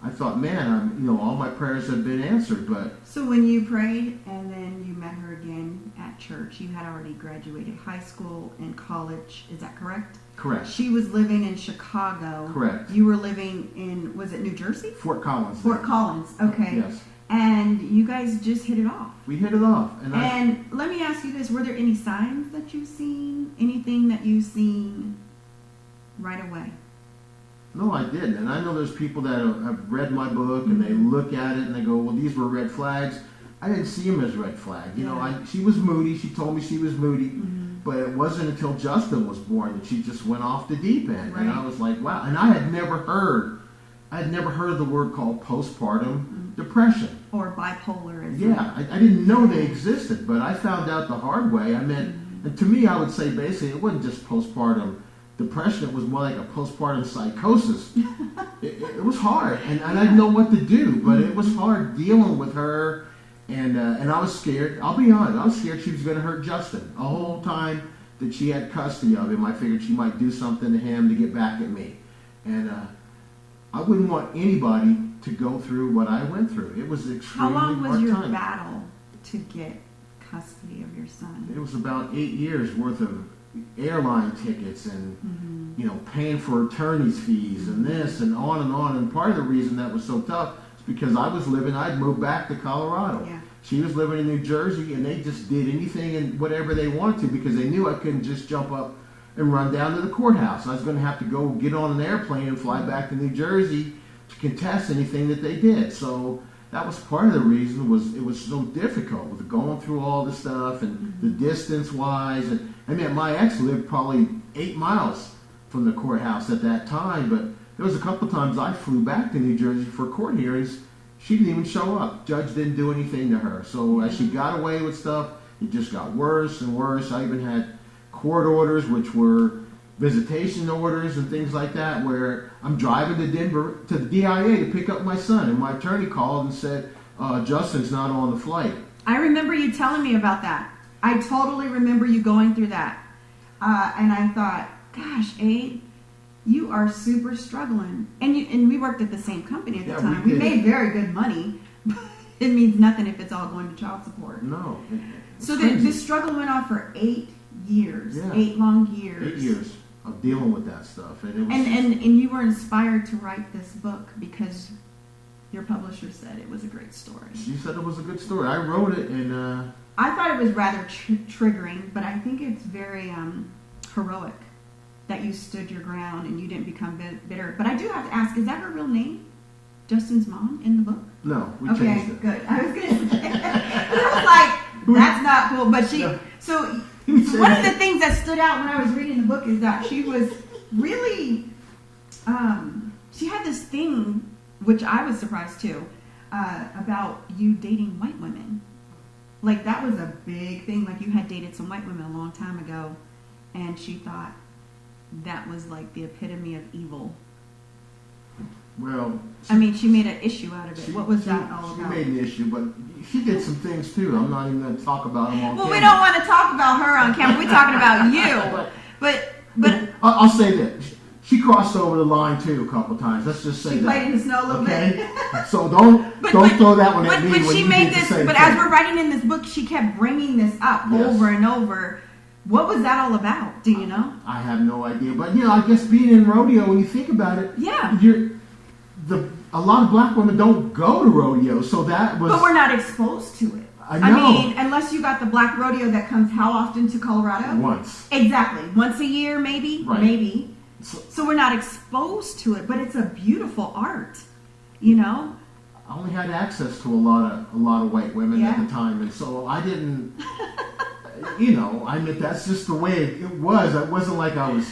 B: I thought, man, all my prayers have been answered. But
A: so when you prayed and then you met her again at church, you had already graduated high school and college. Is that correct?
B: Correct.
A: She was living in Chicago.
B: Correct.
A: You were living in, was it New Jersey?
B: Fort Collins.
A: Fort Collins. Okay.
B: Yes.
A: And you guys just hit it off.
B: We hit it off.
A: And let me ask you this. Were there any signs that you've seen? Anything that you've seen right away?
B: No, I didn't. And I know there's people that have read my book and they look at it and they go, well, these were red flags. I didn't see them as red flags. She was moody. She told me she was moody. But it wasn't until Justin was born that she just went off the deep end.
A: Right.
B: And I was like, wow. And I had never heard of the word called postpartum depression.
A: Or bipolar.
B: Yeah, I didn't know they existed, but I found out the hard way. And to me, I would say basically it wasn't just postpartum depression. It was more like a postpartum psychosis. It was hard, and I didn't know what to do, but it was hard dealing with her. And I was scared. I'll be honest. I was scared she was going to hurt Justin. The whole time that she had custody of him, I figured she might do something to him to get back at me. And I wouldn't want anybody to go through what I went through. It was extremely hard time.
A: How long was your battle to get custody of your son?
B: It was about 8 years worth of airline tickets and paying for attorney's fees and this and on and on. And part of the reason that was so tough is because I'd moved back to Colorado.
A: Yeah.
B: She was living in New Jersey, and they just did anything and whatever they wanted to because they knew I couldn't just jump up and run down to the courthouse. I was going to have to go get on an airplane and fly back to New Jersey to contest anything that they did. So that was part of the reason it was so difficult with going through all this stuff and the distance-wise. And I mean, my ex lived probably 8 miles from the courthouse at that time, but there was a couple times I flew back to New Jersey for court hearings. She didn't even show up. Judge didn't do anything to her. So as she got away with stuff, it just got worse and worse. I even had court orders, which were visitation orders and things like that, where I'm driving to Denver to the DIA to pick up my son, and my attorney called and said, Justin's not on the flight.
A: I remember you telling me about that. I totally remember you going through that. And I thought, gosh, Abe, you are super struggling. And we worked at the same company at the time. We made very good money, but it means nothing if it's all going to child support.
B: No.
A: So this struggle went on for 8 years.
B: Yeah.
A: 8 long years.
B: 8 years of dealing with that stuff. And, it was,
A: and you were inspired to write this book because your publisher said it was a great story.
B: She said it was a good story. I wrote it, and
A: I thought it was rather triggering, but I think it's very heroic that you stood your ground and you didn't become bitter. But I do have to ask, is that her real name? Justin's mom in the book?
B: No, we changed it.
A: Good. I was going to say, I was like, that's not cool. But so one of the things that stood out when I was reading the book is that she was really, she had this thing, which I was surprised too, about you dating white women. Like that was a big thing. Like you had dated some white women a long time ago, and she thought that was like the epitome of evil.
B: Well,
A: I mean, she made an issue out of it. What was that all about?
B: She made an issue, but she did some things too. I'm not even going to talk about them on camera.
A: Well, we don't want to talk about her on camera. We're talking about you. But
B: I'll say this. She crossed over the line too a couple times. Let's just say
A: she played in the snow a little bit.
B: So don't throw that one at me.
A: But
B: when
A: she
B: you
A: made
B: did
A: this.
B: the same
A: But
B: thing.
A: as we're writing in this book, she kept bringing this up over and over. What was that all about? Do you know?
B: I have no idea. But I guess being in rodeo, when you think about it,
A: yeah,
B: a lot of black women don't go to rodeo, so that was.
A: But we're not exposed to it.
B: I know.
A: I mean, unless you got the black rodeo that comes how often to Colorado?
B: Once.
A: Exactly. Once a year, maybe?
B: Right.
A: Maybe. So we're not exposed to it, but it's a beautiful art, you know?
B: I only had access to a lot of white women at
A: Yeah.
B: the time, and so I didn't, you know, I mean, that's just the way it was. It wasn't like I was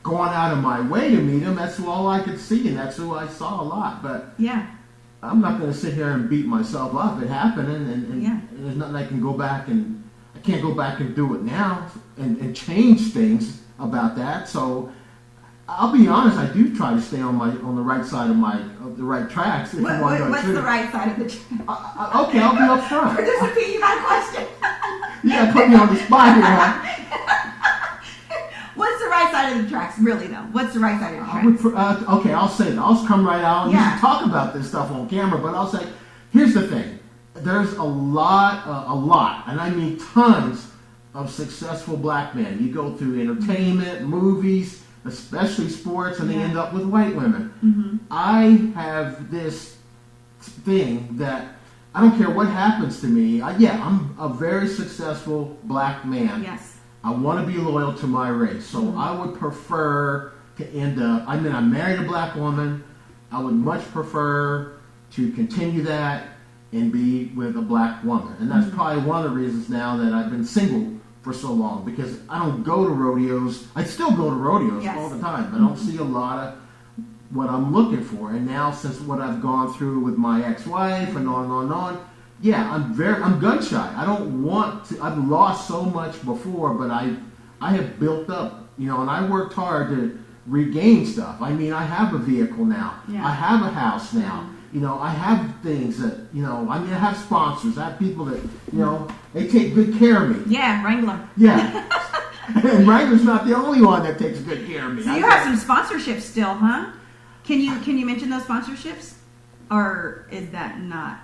B: going out of my way to meet them. That's all I could see, and that's who I saw a lot. But
A: Yeah.
B: I'm not going to sit here and beat myself up. It happened, and
A: Yeah.
B: there's nothing I can go back and I can't go back and do it now and change things about that. So I'll be honest. I do try to stay on the right side of the right tracks. If you want to
A: What's the right side of the track?
B: Okay, I'll be up front.
A: Producer P, you got a question?
B: You gotta put me on the spot here, huh?
A: What's the right side of the tracks, really, though? What's the right side of the
B: I would,
A: tracks?
B: okay, I'll say it. I'll come right out and
A: Yeah.
B: talk about this stuff on camera, but I'll say, here's the thing. There's a lot, and I mean tons of successful black men. You go through entertainment, movies, especially sports, and they
A: Yeah.
B: end up with white women.
A: Mm-hmm.
B: I have this thing that I don't care what happens to me. I'm a very successful black man.
A: Yes.
B: I want to be loyal to my race, so I would prefer to end up. I mean, I married a black woman. I would much prefer to continue that and be with a black woman, and that's probably one of the reasons now that I've been single for so long, because I don't go to rodeos. I still go to rodeos
A: Yes.
B: all the time, but I don't see a lot of what I'm looking for. And now, since what I've gone through with my ex-wife and on and on and on. Yeah, I'm gun shy. I don't want to. I've lost so much before, but I have built up, you know, and I worked hard to regain stuff. I mean, I have a vehicle now.
A: Yeah.
B: I have a house now. You know, I have things that, you know, I mean, I have sponsors. I have people that, you know, they take good care of me.
A: Yeah, Wrangler.
B: Yeah. And Wrangler's not the only one that takes good care of me.
A: So you have some sponsorships still, huh? Can you mention those sponsorships? Or is that not...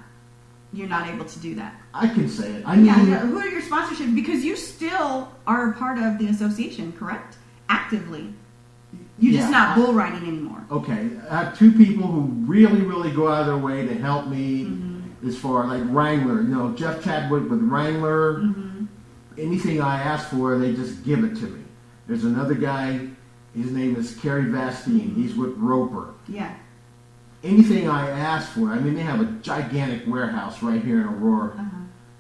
A: You're not able to do that.
B: I can say it. I mean,
A: who are your sponsorships? Because you still are a part of the association, correct? Actively. You're just not bull riding anymore.
B: Okay. I have two people who really, really go out of their way to help me as far like Wrangler. You know, Jeff Chadwick with Wrangler. Anything I ask for, they just give it to me. There's another guy, his name is Kerry Vastine. He's with Roper.
A: Yeah.
B: Anything I ask for, I mean, they have a gigantic warehouse right here in Aurora.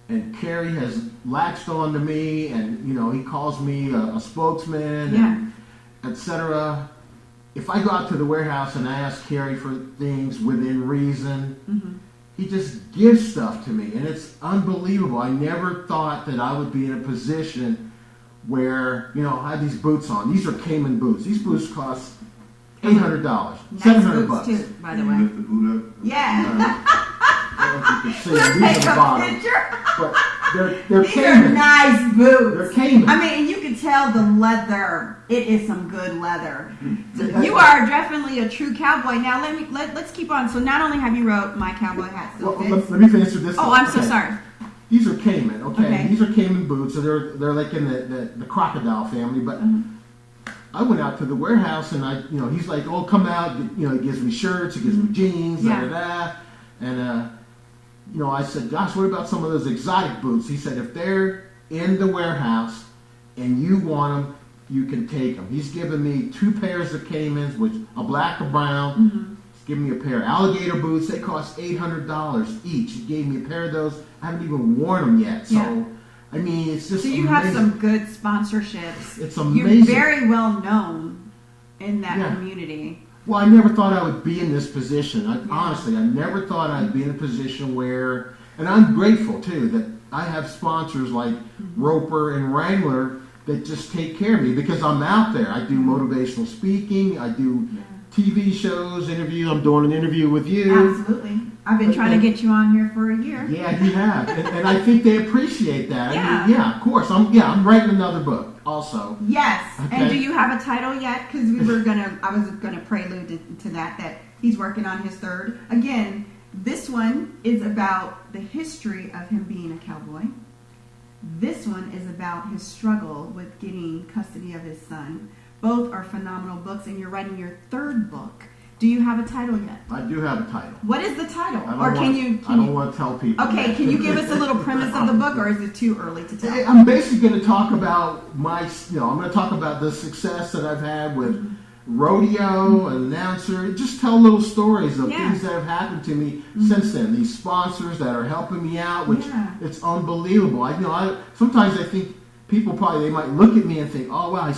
B: And Kerry has latched on to me, and, you know, he calls me a spokesman, and etc. If I go out to the warehouse and I ask Kerry for things within reason, he just gives stuff to me, and it's unbelievable. I never thought that I would be in a position where, you know, I have these boots on. These are Cayman boots. These boots cost $800,
A: Nice
B: $700
A: boots too, by the
C: You
A: way.
C: lift the boot up.
A: Yeah.
B: I don't know if you can see
A: Let's
B: them. These
A: take
B: are the
A: a
B: bottom.
A: picture.
B: But they're
A: These
B: Cayman.
A: are nice boots.
B: They're Cayman.
A: I mean, and you can tell the leather. It is some good leather. You are definitely a true cowboy. Now let's keep on. So not only have you wrote my cowboy hat still
B: Well,
A: fits.
B: let me finish with this.
A: Oh, I'm so sorry.
B: These are Cayman, okay?
A: Okay.
B: These are Cayman boots, so they're like in the crocodile family. But I went out to the warehouse, and he's like, "Oh, come out!" You know, he gives me shirts, he gives me jeans, and I said, "Gosh, what about some of those exotic boots?" He said, "If they're in the warehouse and you want them, you can take them." He's given me 2 pairs of Caymans, which a black and brown. He's given me a pair of alligator boots. They cost $800 each. He gave me a pair of those. I haven't even worn them yet. So,
A: Yeah.
B: I mean, it's just
A: So you
B: amazing.
A: have some good sponsorships.
B: It's amazing.
A: You're very well known in that
B: Yeah.
A: community.
B: Well, I never thought I would be in this position. Honestly, I never thought I'd be in a position where, and I'm grateful too, that I have sponsors like Roper and Wrangler that just take care of me because I'm out there. I do motivational speaking. I do TV shows, interviews. I'm doing an interview with you.
A: Absolutely. I've been trying to get you on here for a year.
B: Yeah, you have, and I think they appreciate that.
A: Yeah.
B: I mean, yeah, of course. I'm writing another book also.
A: Yes.
B: Okay.
A: And do you have a title yet? Because I was gonna prelude to that he's working on his third. Again, this one is about the history of him being a cowboy. This one is about his struggle with getting custody of his son. Both are phenomenal books, and you're writing your third book. Do you have a title yet?
B: I do have a title.
A: What is the title?
B: I don't want to tell people.
A: Okay, can you give us a little premise of the book, or is it too early to tell?
B: I'm basically going to talk about I'm going to talk about the success that I've had with rodeo, an announcer, just tell little stories of things that have happened to me since then. These sponsors that are helping me out, which it's unbelievable. Sometimes I think people they might look at me and think, oh wow, I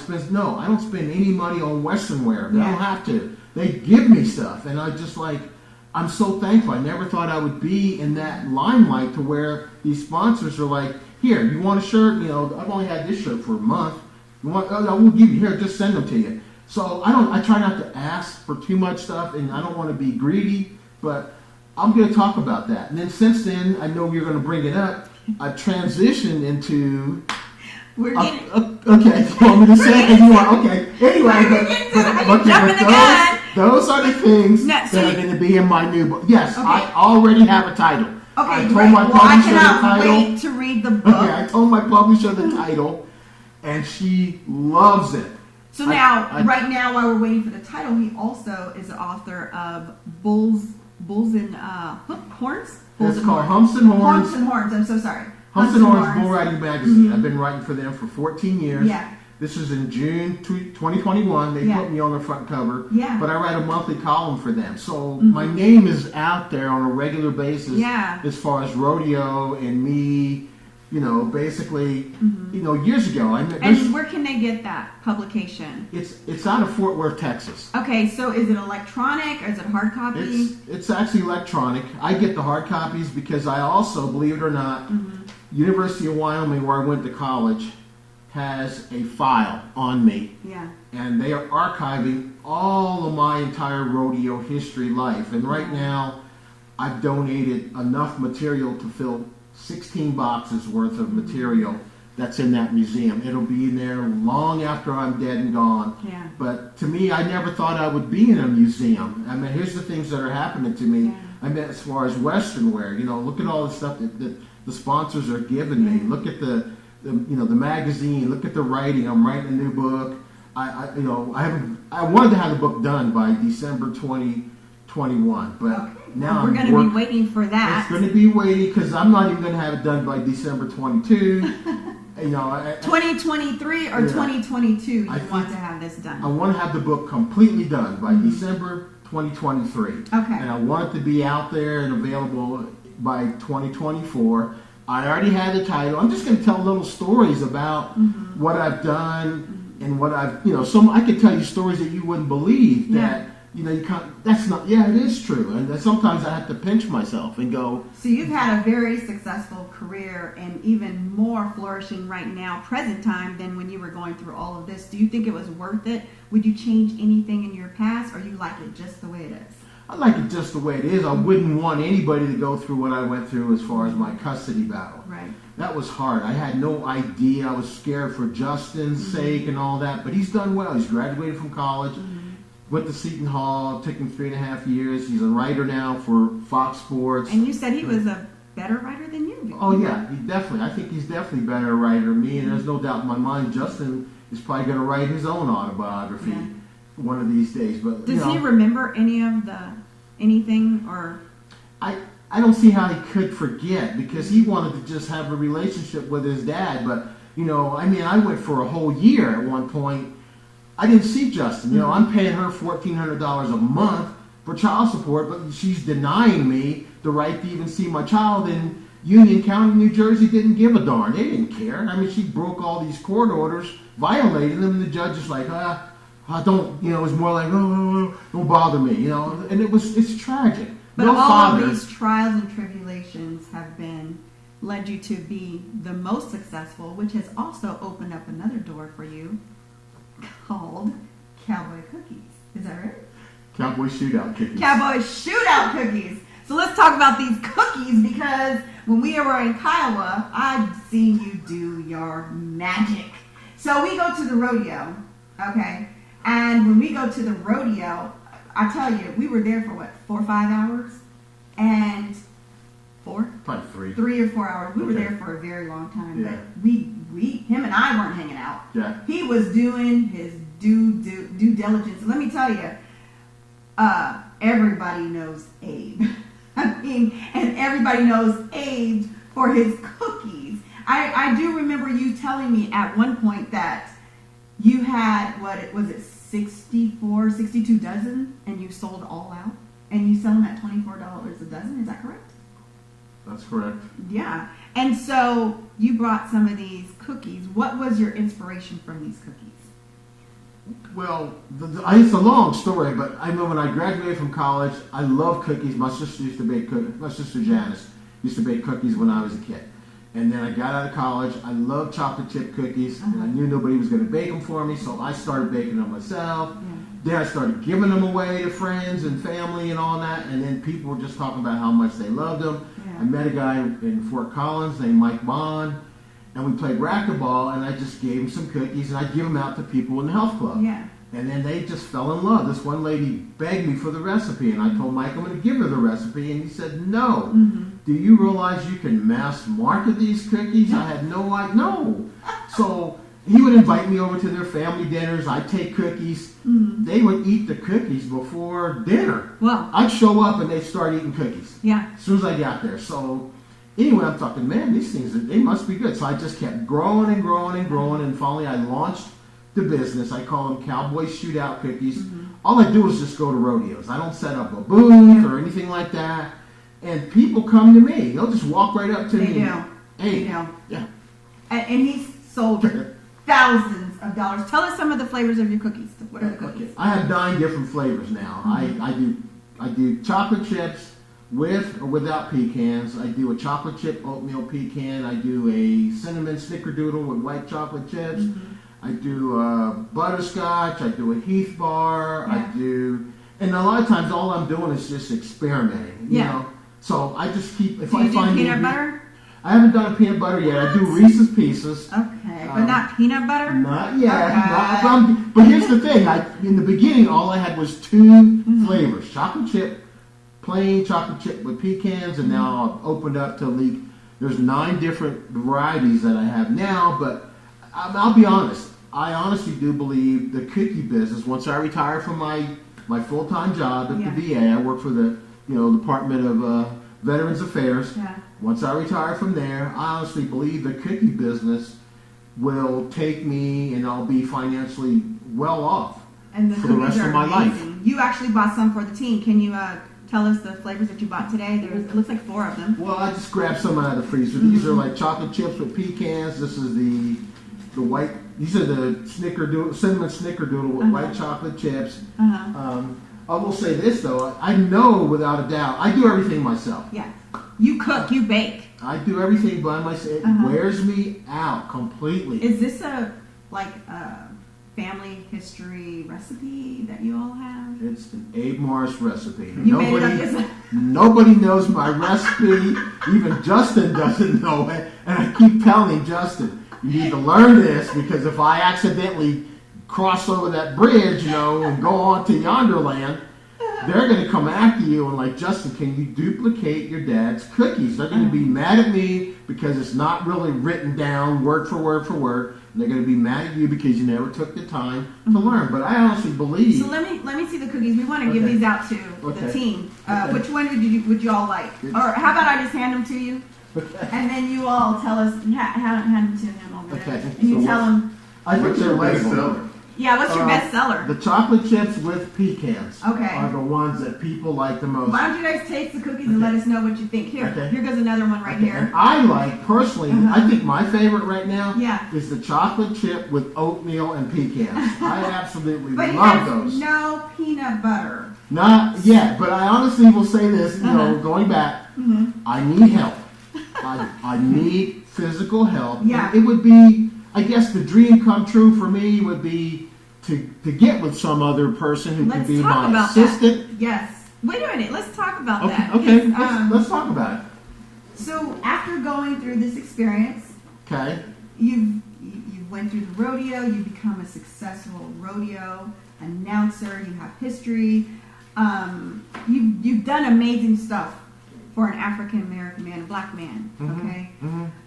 B: don't spend any money on Western wear. I don't have to. They give me stuff, and I'm so thankful. I never thought I would be in that limelight to where these sponsors are like, here, you want a shirt? I've only had this shirt for a month. You want? Oh, we'll give you here. Just send them to you. So I try not to ask for too much stuff, and I don't want to be greedy, but I'm going to talk about that. And then since then, I know you're going to bring it up. I transitioned into.
A: We're getting.
B: Okay, you want me to say it? Okay. Anyway, those are the things that are going to be in my new book. Yes, I already have a title.
A: Okay,
B: I told my publisher the title.
A: Wait to read the book.
B: Okay, I told my publisher the title, and she loves it.
A: So right now, while we're waiting for the title, he also is the author of Bulls and Horns.
B: It's called Humps and Horns.
A: Humps and Horns. I'm so sorry.
B: Humps and Horns Bull Riding Magazine. I've been writing for them for 14 years.
A: Yeah.
B: This is in June 2021. They put me on the front cover.
A: Yeah.
B: But I write a monthly column for them. So my name is out there on a regular basis as far as rodeo and me. Basically, years ago.
A: And where can they get that publication?
B: It's out of Fort Worth, Texas.
A: Okay, so is it electronic or is it hard copy?
B: It's actually electronic. I get the hard copies because I also, believe it or not, University of Wyoming, where I went to college, has a file on me.
A: Yeah.
B: And they are archiving all of my entire rodeo history life. And right now, I've donated enough material to fill 16 boxes worth of material that's in that museum. It'll be in there long after I'm dead and gone.
A: Yeah.
B: But to me, I never thought I would be in a museum. I mean, here's the things that are happening to me. I mean, as far as Western wear, look at all the stuff that the sponsors are giving me. Look at the magazine. Look at the writing. I'm writing a new book. I wanted to have the book done by December 2021, but now
A: we're going to be waiting for that.
B: It's going to be waiting because I'm not even going to have it done by December 22.
A: 2023 or 2022. You want to have this done?
B: I want to have the book completely done by December 2023.
A: Okay.
B: And I want it to be out there and available by 2024. I already had the title. I'm just going to tell little stories about what I've done and what I've, I could tell you stories that you wouldn't believe that, you can't, that's not, it is true. And sometimes I have to pinch myself and go.
A: So you've had a very successful career and even more flourishing right now, present time, than when you were going through all of this. Do you think it was worth it? Would you change anything in your past, or you like it just the way it is?
B: I like it just the way it is. I wouldn't want anybody to go through what I went through as far as my custody battle.
A: Right.
B: That was hard. I had no idea. I was scared for Justin's sake and all that. But he's done well. He's graduated from college, went to Seton Hall. It took him 3.5 years. He's a writer now for Fox Sports.
A: And you said he was a better writer than you.
B: Oh, yeah. I think he's definitely a better writer than me. And there's no doubt in my mind Justin is probably going to write his own autobiography one of these days. But
A: does he remember anything or?
B: I don't see how he could forget because he wanted to just have a relationship with his dad. But I went for a whole year at one point. I didn't see Justin. I'm paying her $1,400 a month for child support, but she's denying me the right to even see my child. In Union County, New Jersey, didn't give a darn. They didn't care. I mean, she broke all these court orders, violated them, and the judge is like, I don't, it was more like, oh, don't bother me, and it's tragic.
A: But all of these trials and tribulations have led you to be the most successful, which has also opened up another door for you called Cowboy Cookies. Is that right?
B: Cowboy Chute Out Cookies.
A: Cowboy Chute Out Cookies. So let's talk about these cookies because when we were in Kiowa, I've seen you do your magic. So we go to the rodeo, okay? And when we go to the rodeo, I tell you, we were there for 4 or 5 hours? And 4?
B: Probably 3.
A: 3 or 4 hours. We were there for a very long time.
B: Yeah.
A: But him and I weren't hanging out.
B: Yeah.
A: He was doing his due diligence. Let me tell you, everybody knows Abe. I mean, and everybody knows Abe for his cookies. I do remember you telling me at one point that you had, what was it, 64, 62 dozen, and you sold all out? And you sell them at $24 a dozen, is that correct?
B: That's correct.
A: Yeah. And so you brought some of these cookies. What was your inspiration from these cookies?
B: Well, it's a long story, but I know when I graduated from college, I love cookies. My sister used to bake cookies. My sister Janice used to bake cookies when I was a kid. And then I got out of college. I loved chocolate chip cookies, and I knew nobody was going to bake them for me, so I started baking them myself. Yeah. Then I started giving them away to friends and family and all that, and then people were just talking about how much they loved them. Yeah. I met a guy in Fort Collins named Mike Bond, and we played racquetball, and I just gave him some cookies, and I'd give them out to people in the health club. Yeah. And then they just fell in love. This one lady begged me for the recipe, and I told Mike I'm going to give her the recipe, and he said, no. Do you realize you can mass market these cookies? I had no idea. No. So he would invite me over to their family dinners. I'd take cookies. They would eat the cookies before dinner.
A: Wow.
B: I'd show up, and they'd start eating cookies.
A: Yeah.
B: As soon as I got there. So anyway, I'm talking, man, these things, they must be good. So I just kept growing and growing and growing, and finally I launched the business. I call them Cowboy Chute Out Cookies. All I do is just go to rodeos. I don't set up a booth or anything like that. And people come to me. They'll just walk right up to me.
A: They do.
B: Hey.
A: They do.
B: Yeah.
A: And he's sold thousands of dollars. Tell us some of the flavors of your cookies. What are the cookies?
B: Okay. I have 9 different flavors now. I do chocolate chips with or without pecans. I do a chocolate chip oatmeal pecan. I do a cinnamon snickerdoodle with white chocolate chips. I do butterscotch. I do a Heath bar. Yeah. I do, and a lot of times all I'm doing is just experimenting. You know? So I just keep. If
A: do
B: I
A: you
B: find
A: do peanut butter?
B: I haven't done a peanut butter yet. I do Reese's Pieces.
A: Okay, but not peanut butter.
B: Not yet.
A: Okay.
B: But here's the thing. In the beginning, all I had was 2 flavors: chocolate chip, plain chocolate chip with pecans, and now I've opened up to there's 9 different varieties that I have now. But I'll be honest. I honestly do believe the cookie business. Once I retire from my full-time job at the VA, I work for the Department of Veterans Affairs. Yeah. Once I retire from there, I honestly believe the cookie business will take me, and I'll be financially well off for the rest of my life.
A: You actually bought some for the team. Can you tell us the flavors that you bought today? It looks like 4 of them.
B: Well, I just grabbed some out of the freezer. These are like chocolate chips with pecans. This is the white. These are the cinnamon snickerdoodle with white chocolate chips. I will say this though, I know without a doubt, I do everything myself.
A: Yeah, you cook, you bake.
B: I do everything by myself. It wears me out completely.
A: Is this a family history recipe that you all have?
B: It's an Abe Morris recipe.
A: Nobody
B: knows my recipe. Even Justin doesn't know it, and I keep telling Justin, you need to learn this, because if I accidentally cross over that bridge, and go on to yonder land, they're going to come after you and like, Justin, can you duplicate your dad's cookies? They're going to be mad at me because it's not really written down word for word for word. And they're going to be mad at you because you never took the time to learn. But I honestly believe.
A: So let me see the cookies. We want to give these out to the team. Which one would you all like? Or how about I just hand them to you? And then you all tell us, hand them to him over there. And you tell him.
B: What's your bestseller?
A: Yeah, what's your bestseller?
B: The chocolate chips with pecans
A: are
B: the ones that people like the most.
A: Why don't you guys taste the cookies and let us know what you think? Here goes another one right here.
B: And I like, personally, I think my favorite right now is the chocolate chip with oatmeal and pecans. I absolutely love those.
A: No peanut butter.
B: Not yet, but I honestly will say this, going back, I need help. I need physical help.
A: Yeah.
B: It would be, I guess the dream come true for me would be to get with some other person who can be my assistant.
A: That. Yes. Wait a minute. Let's talk about that.
B: Okay. Let's talk about it.
A: So after going through this experience, you went through the rodeo. You become a successful rodeo announcer. You have history. You've done amazing stuff for an African American man, a black man. Okay.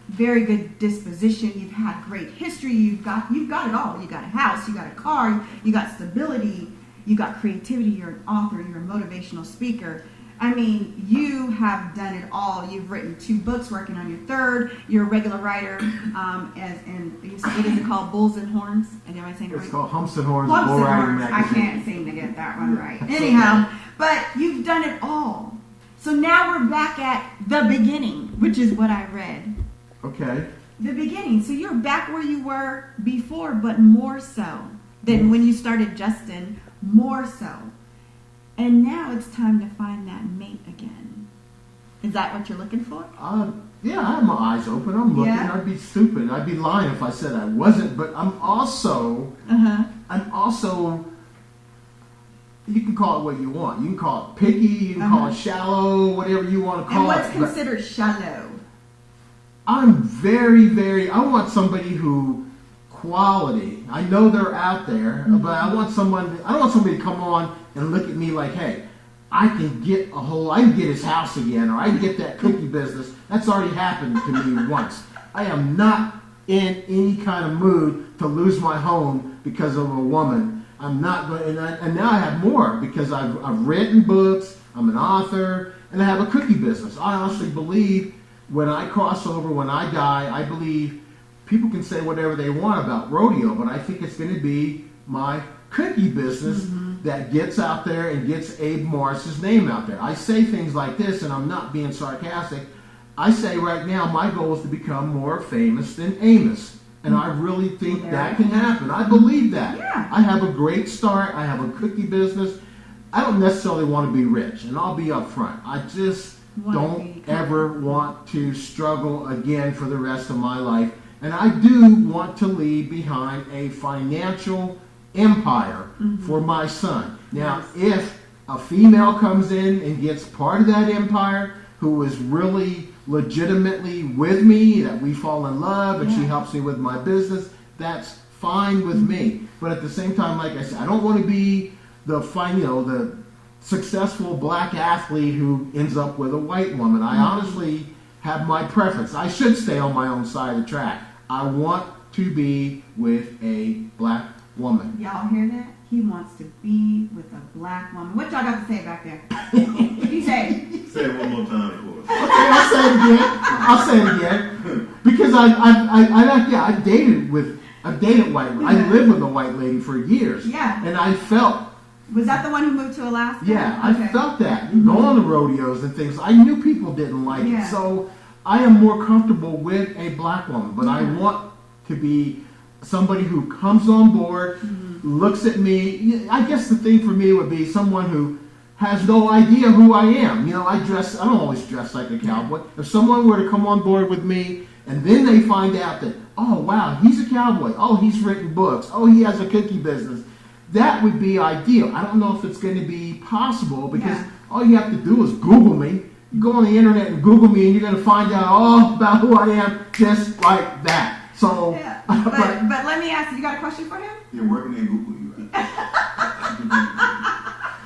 A: Very good disposition. You've had great history. You've got it all. You got a house. You got a car. You got stability. You got creativity. You're an author. You're a motivational speaker. I mean, you have done it all. You've written 2 books, working on your 3rd. You're a regular writer. What is it called? Bulls and Horns? Am I saying it right?
B: It's called Humps and Horns.
A: Humps
B: Bull
A: and
B: Riding
A: Horns. I
B: Magazine.
A: can't seem to get that one right. Anyhow, but you've done it all. So now we're back at the beginning, which is what I read.
B: Okay.
A: The beginning. So you're back where you were before, but more so than when you started Justin. More so. And now it's time to find that mate again. Is that what you're looking for?
B: Yeah, I have my eyes open. I'm looking.
A: Yeah.
B: I'd be stupid. I'd be lying if I said I wasn't. But I'm also, you can call it what you want. You can call it picky. You can call it shallow. Whatever you want to call it.
A: And what's considered shallow?
B: I'm very, very. I want somebody who quality. I know they're out there, but I want someone. I don't want somebody to come on and look at me like, hey, I can get his house again, or I can get that cookie business. That's already happened to me once. I am not in any kind of mood to lose my home because of a woman. I'm not going, and now I have more because I've written books. I'm an author, and I have a cookie business. I honestly believe when I cross over, when I die, I believe people can say whatever they want about rodeo, but I think it's going to be my cookie business that gets out there and gets Abe Morris's name out there. I say things like this, and I'm not being sarcastic. I say right now my goal is to become more famous than Amos. And I really think that can happen. I believe that.
A: Yeah.
B: I have a great start. I have a cookie business. I don't necessarily want to be rich, and I'll be upfront. I just don't ever want to struggle again for the rest of my life. And I do want to leave behind a financial empire for my son. Now, if a female comes in and gets part of that empire, who is really legitimately with me, that we fall in love and she helps me with my business, that's fine with me. But at the same time, like I said, I don't want to be the successful black athlete who ends up with a white woman. I honestly have my preference. I should stay on my own side of the track. I want to be with a black woman.
A: Y'all hear that? He wants to be with a black woman. What y'all got to say back there? What you say?
C: Say it one more time for us.
B: Okay, I'll say it again. Because I've dated white women. I lived with a white lady for years.
A: Yeah.
B: And I felt.
A: Was that the one who moved to Alaska?
B: Yeah, I felt that. Going on the rodeos and things. I knew people didn't like it. So I am more comfortable with a black woman. But I want to be somebody who comes on board, looks at me. I guess the thing for me would be someone who has no idea who I am. I don't always dress like a cowboy. If someone were to come on board with me and then they find out that, oh wow, he's a cowboy. Oh, he's written books. Oh, he has a cookie business. That would be ideal. I don't know if it's going to be possible because all you have to do is Google me. You go on the internet and Google me and you're going to find out all about who I am just like that. So,
A: but let me ask you got a question for him?
C: Yeah, where can they Google you at?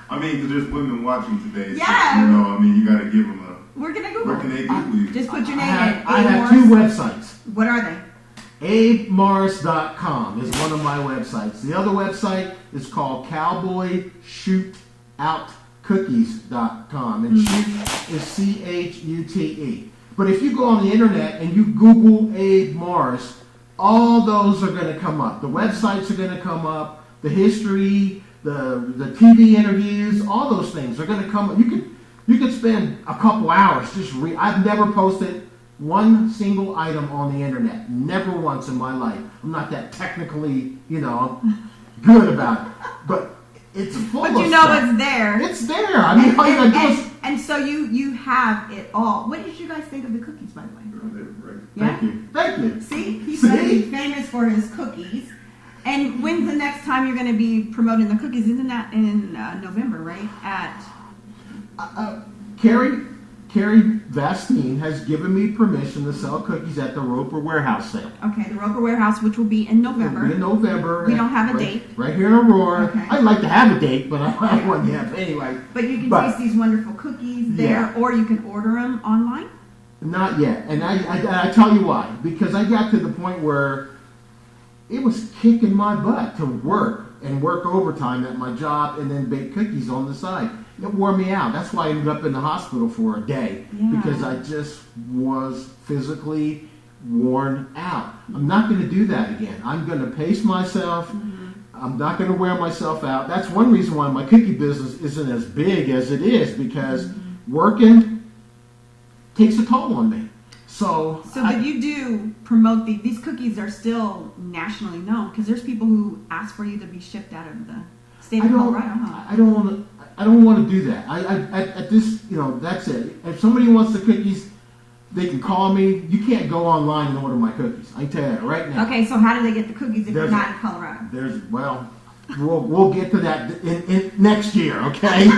C: I mean, because there's women watching today.
A: Yeah.
C: So, you got to give them a...
A: We're going to Google.
C: Where can they Google you?
A: Just put your name in.
B: I have 2 websites.
A: What are they?
B: AbeMorris.com is one of my websites. The other website is called Cowboy Chute Out Cookies.com. And chute is CHUTE. But if you go on the internet and you Google Abe Morris, all those are going to come up. The websites are going to come up. The history, the TV interviews, all those things are going to come up. You could spend a couple hours just I've never posted one single item on the internet. Never once in my life. I'm not that technically, good about it. But it's full of stuff.
A: It's there.
B: It's there. I mean, all you gotta do is...
A: And so you have it all. What did you guys think of the cookies, by the way?
B: Thank you. Thank you.
A: See? He's going to be famous for his cookies. And when's the next time you're going to be promoting the cookies? Isn't that in November, right?
B: Carrie Vastine has given me permission to sell cookies at the Roper Warehouse sale.
A: Okay, the Roper Warehouse, which will be in November.
B: It'll be in November.
A: We don't have a date.
B: Right here in Aurora.
A: Okay.
B: I'd like to have a date, but I don't have one yet. But anyway.
A: But you can taste these wonderful cookies there, or you can order them online?
B: Not yet. And I tell you why. Because I got to the point where it was kicking my butt to work and work overtime at my job and then bake cookies on the side. It wore me out. That's why I ended up in the hospital for a day, because I just was physically worn out. I'm not going to do that again. I'm going to pace myself. I'm not going to wear myself out. That's one reason why my cookie business isn't as big as it is, because working takes a toll on me.
A: But you do promote these cookies are still nationally known, because there's people who ask for you to be shipped out of the state of Colorado, huh?
B: I don't want to do that. At this, that's it. If somebody wants the cookies, they can call me. You can't go online and order my cookies. I can tell you that right now.
A: Okay, so how do they get the cookies if you're not in Colorado?
B: We'll get to that in next year, okay?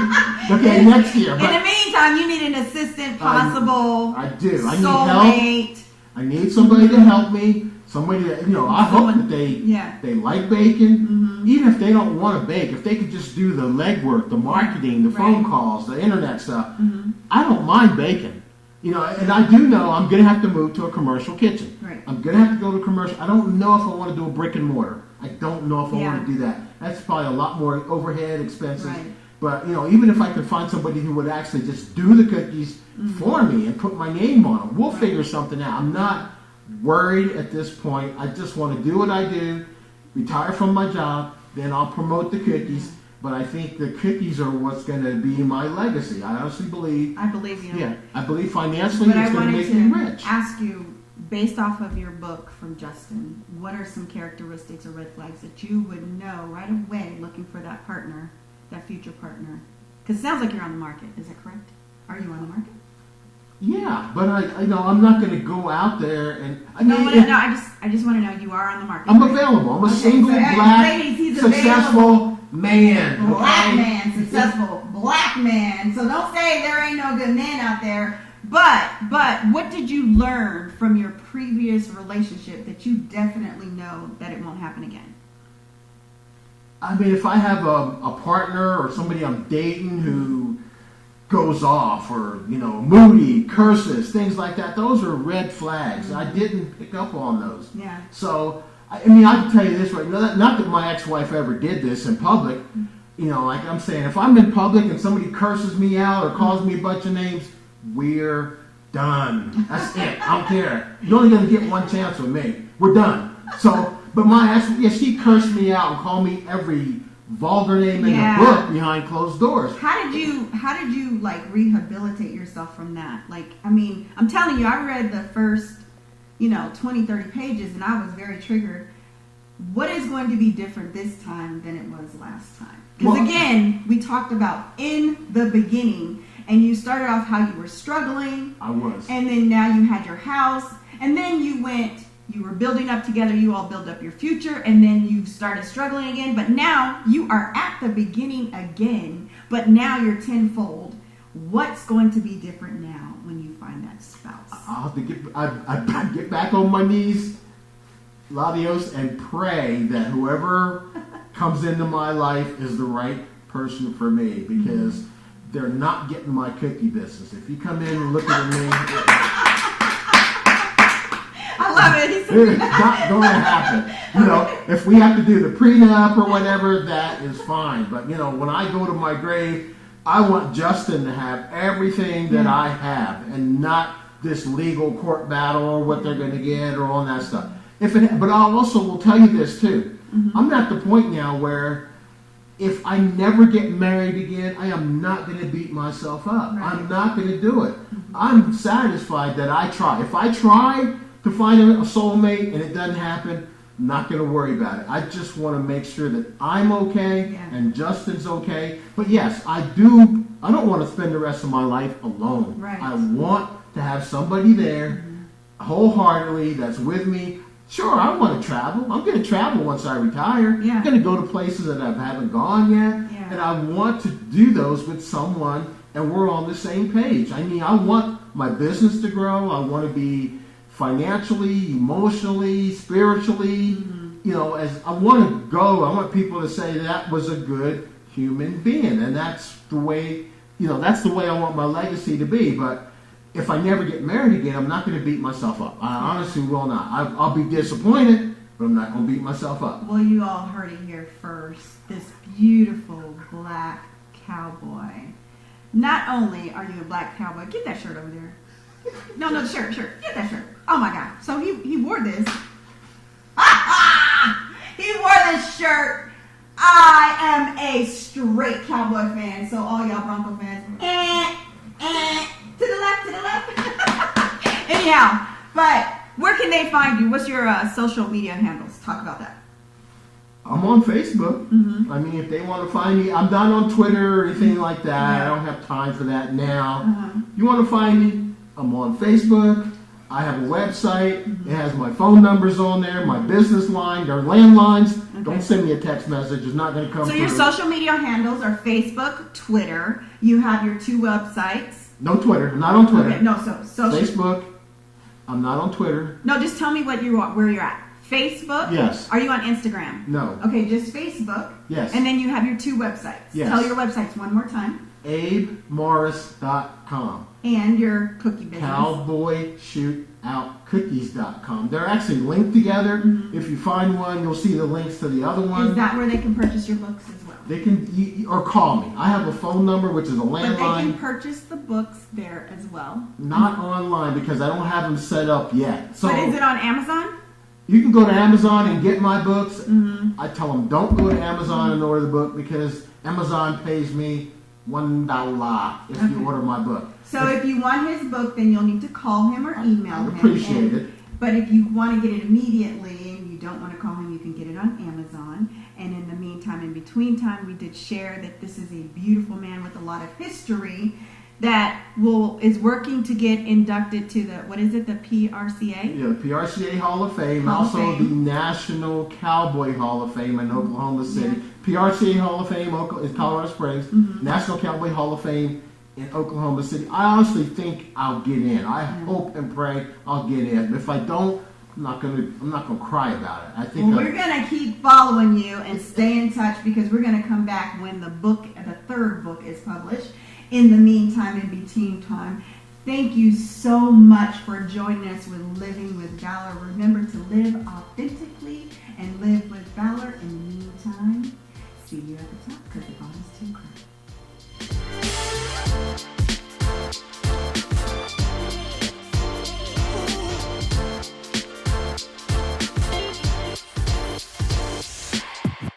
B: Okay, next year.
A: But in the meantime, you need an assistant, possible.
B: I do. I
A: need
B: help. I need somebody to help me. Somebody that, I hope that they like baking. Even if they don't want to bake, if they could just do the legwork, the marketing, the phone calls, the internet stuff. I don't mind baking. And I do know I'm going to have to move to a commercial kitchen.
A: Right.
B: I'm going to have to go to commercial. I don't know if I want to do a brick and mortar. I don't know if I want to do that. That's probably a lot more overhead expenses.
A: Right.
B: But, even if I could find somebody who would actually just do the cookies for me and put my name on them, we'll figure something out. I'm not worried at this point. I just want to do what I do, retire from my job, then I'll promote the cookies. But I think the cookies are what's going to be my legacy. I honestly believe.
A: I believe you.
B: Yeah, I believe financially it's going to make me rich.
A: Ask you, based off of your book from Justin, what are some characteristics or red flags that you would know right away looking for that partner, that future partner? Because it sounds like you're on the market. Is that correct? Are you on the market?
B: Yeah, but I'm not going to go out there and.
A: I just want to know you are on the market.
B: I'm available. I'm a single black, successful man.
A: Black man, successful black man. So don't say there ain't no good men out there. But what did you learn from your previous relationship that you definitely know that it won't happen again?
B: I mean, if I have a partner or somebody I'm dating who goes off or, moody, curses, things like that, those are red flags. I didn't pick up on those.
A: Yeah.
B: So, I can tell you this right now, not that my ex-wife ever did this in public. Like I'm saying, if I'm in public and somebody curses me out or calls me a bunch of names, we're done. That's it. I don't care. You're only going to get one chance with me. We're done. So, but my ex, she cursed me out and called me every vulgar name in the book behind closed doors.
A: How did you like rehabilitate yourself from that? I'm telling you, I read the first 20, 30 pages and I was very triggered. What is going to be different this time than it was last time? Because again, we talked about in the beginning, and you started off how you were struggling.
B: I was.
A: And then now you had your house, and then you were building up together, you all build up your future, and then you started struggling again, but now you are at the beginning again, but now you're tenfold. What's going to be different now when you find that spouse?
B: I'll have to get back on my knees, Ladios, and pray that whoever comes into my life is the right person for me, because they're not getting my cookie business. If you come in and look at me,
A: I love it.
B: It's not going to happen. If we have to do the prenup or whatever, that is fine. But, when I go to my grave, I want Justin to have everything that I have and not this legal court battle or what they're going to get or all that stuff. But I also will tell you this, too. I'm at the point now where if I never get married again, I am not going to beat myself up. Right. I'm not going to do it. I'm satisfied that I try. If I try to find a soulmate and it doesn't happen, I'm not going to worry about it. I just want to make sure that I'm okay and Justin's okay. But yes, I don't want to spend the rest of my life alone.
A: Right.
B: I want to have somebody there wholeheartedly that's with me. Sure, I want to travel. I'm going to travel once I retire.
A: Yeah.
B: I'm going to go to places that I haven't gone yet.
A: Yeah.
B: And I want to do those with someone, and we're on the same page. I want my business to grow. I want to be financially, emotionally, spiritually, as I want to go. I want people to say that was a good human being. And that's the way, that's the way I want my legacy to be. But if I never get married again, I'm not going to beat myself up. I honestly will not. I'll be disappointed, but I'm not going to beat myself up.
A: Well, you all heard it here first. This beautiful black cowboy. Not only are you a black cowboy, get that shirt over there. No, the shirt. Get that shirt. Oh my God. So he wore this. He wore this shirt. I am a straight cowboy fan. So all y'all Bronco fans, to the left. Anyhow, but where can they find you? What's your social media handles? Talk about that.
B: I'm on Facebook.
A: Mm-hmm.
B: I mean, if they want to find me, I'm not on Twitter or anything like that.
A: Yeah.
B: I don't have time for that now.
A: Uh-huh.
B: You want to find me? I'm on Facebook. I have a website.
A: Mm-hmm.
B: It has my phone numbers on there, my business line, their landlines.
A: Okay.
B: Don't send me a text message. It's not going to come
A: So
B: through.
A: your social media handles are Facebook, Twitter. You have your 2 websites.
B: No Twitter. I'm not on Twitter.
A: Okay, no, so
B: Facebook. I'm not on Twitter.
A: no, just tell me where you're at. Facebook?
B: Yes.
A: Are you on Instagram?
B: No.
A: Okay, just Facebook.
B: Yes.
A: And then you have your 2 websites.
B: Yes.
A: Tell your websites one more time.
B: AbeMorris.com.
A: And your cookie business.
B: Cowboy Chute Out Cookies.com. They're actually linked together.
A: Mm-hmm.
B: If you find one, you'll see the links to the other one.
A: Is that where they can purchase your books as well?
B: They can, or call me. I have a phone number, which is a
A: But they can
B: landline.
A: purchase the books there as well.
B: Not online because I don't have them set up yet. So
A: But is it on Amazon?
B: you can go to Amazon and get my books.
A: Mm-hmm.
B: I tell them don't go to Amazon and order the book because Amazon pays me $1 if you order my book.
A: So if you want his book, then you'll need to call him or email
B: I
A: him.
B: appreciate it.
A: But if you want to get it immediately and you don't want to call him, you can get it on Amazon. And in the meantime, in between time, we did share that this is a beautiful man with a lot of history that is working to get inducted to the, what is it, the PRCA?
B: Yeah, the PRCA Hall of Fame,
A: Hall of
B: also
A: Fame.
B: the National Cowboy Hall of Fame in Oklahoma City.
A: Yeah.
B: PRCA Hall of Fame is Colorado Springs.
A: Mhm.
B: National Cowboy Hall of Fame in Oklahoma City. I honestly think I'll get in. I hope and pray I'll get in. If I don't, I'm not gonna cry about it. I think
A: Well, we're going to keep following you and stay in touch because we're going to come back when the 3rd book is published. In the meantime, in between time, thank you so much for joining us with Living with Valor. Remember to live authentically and live with valor.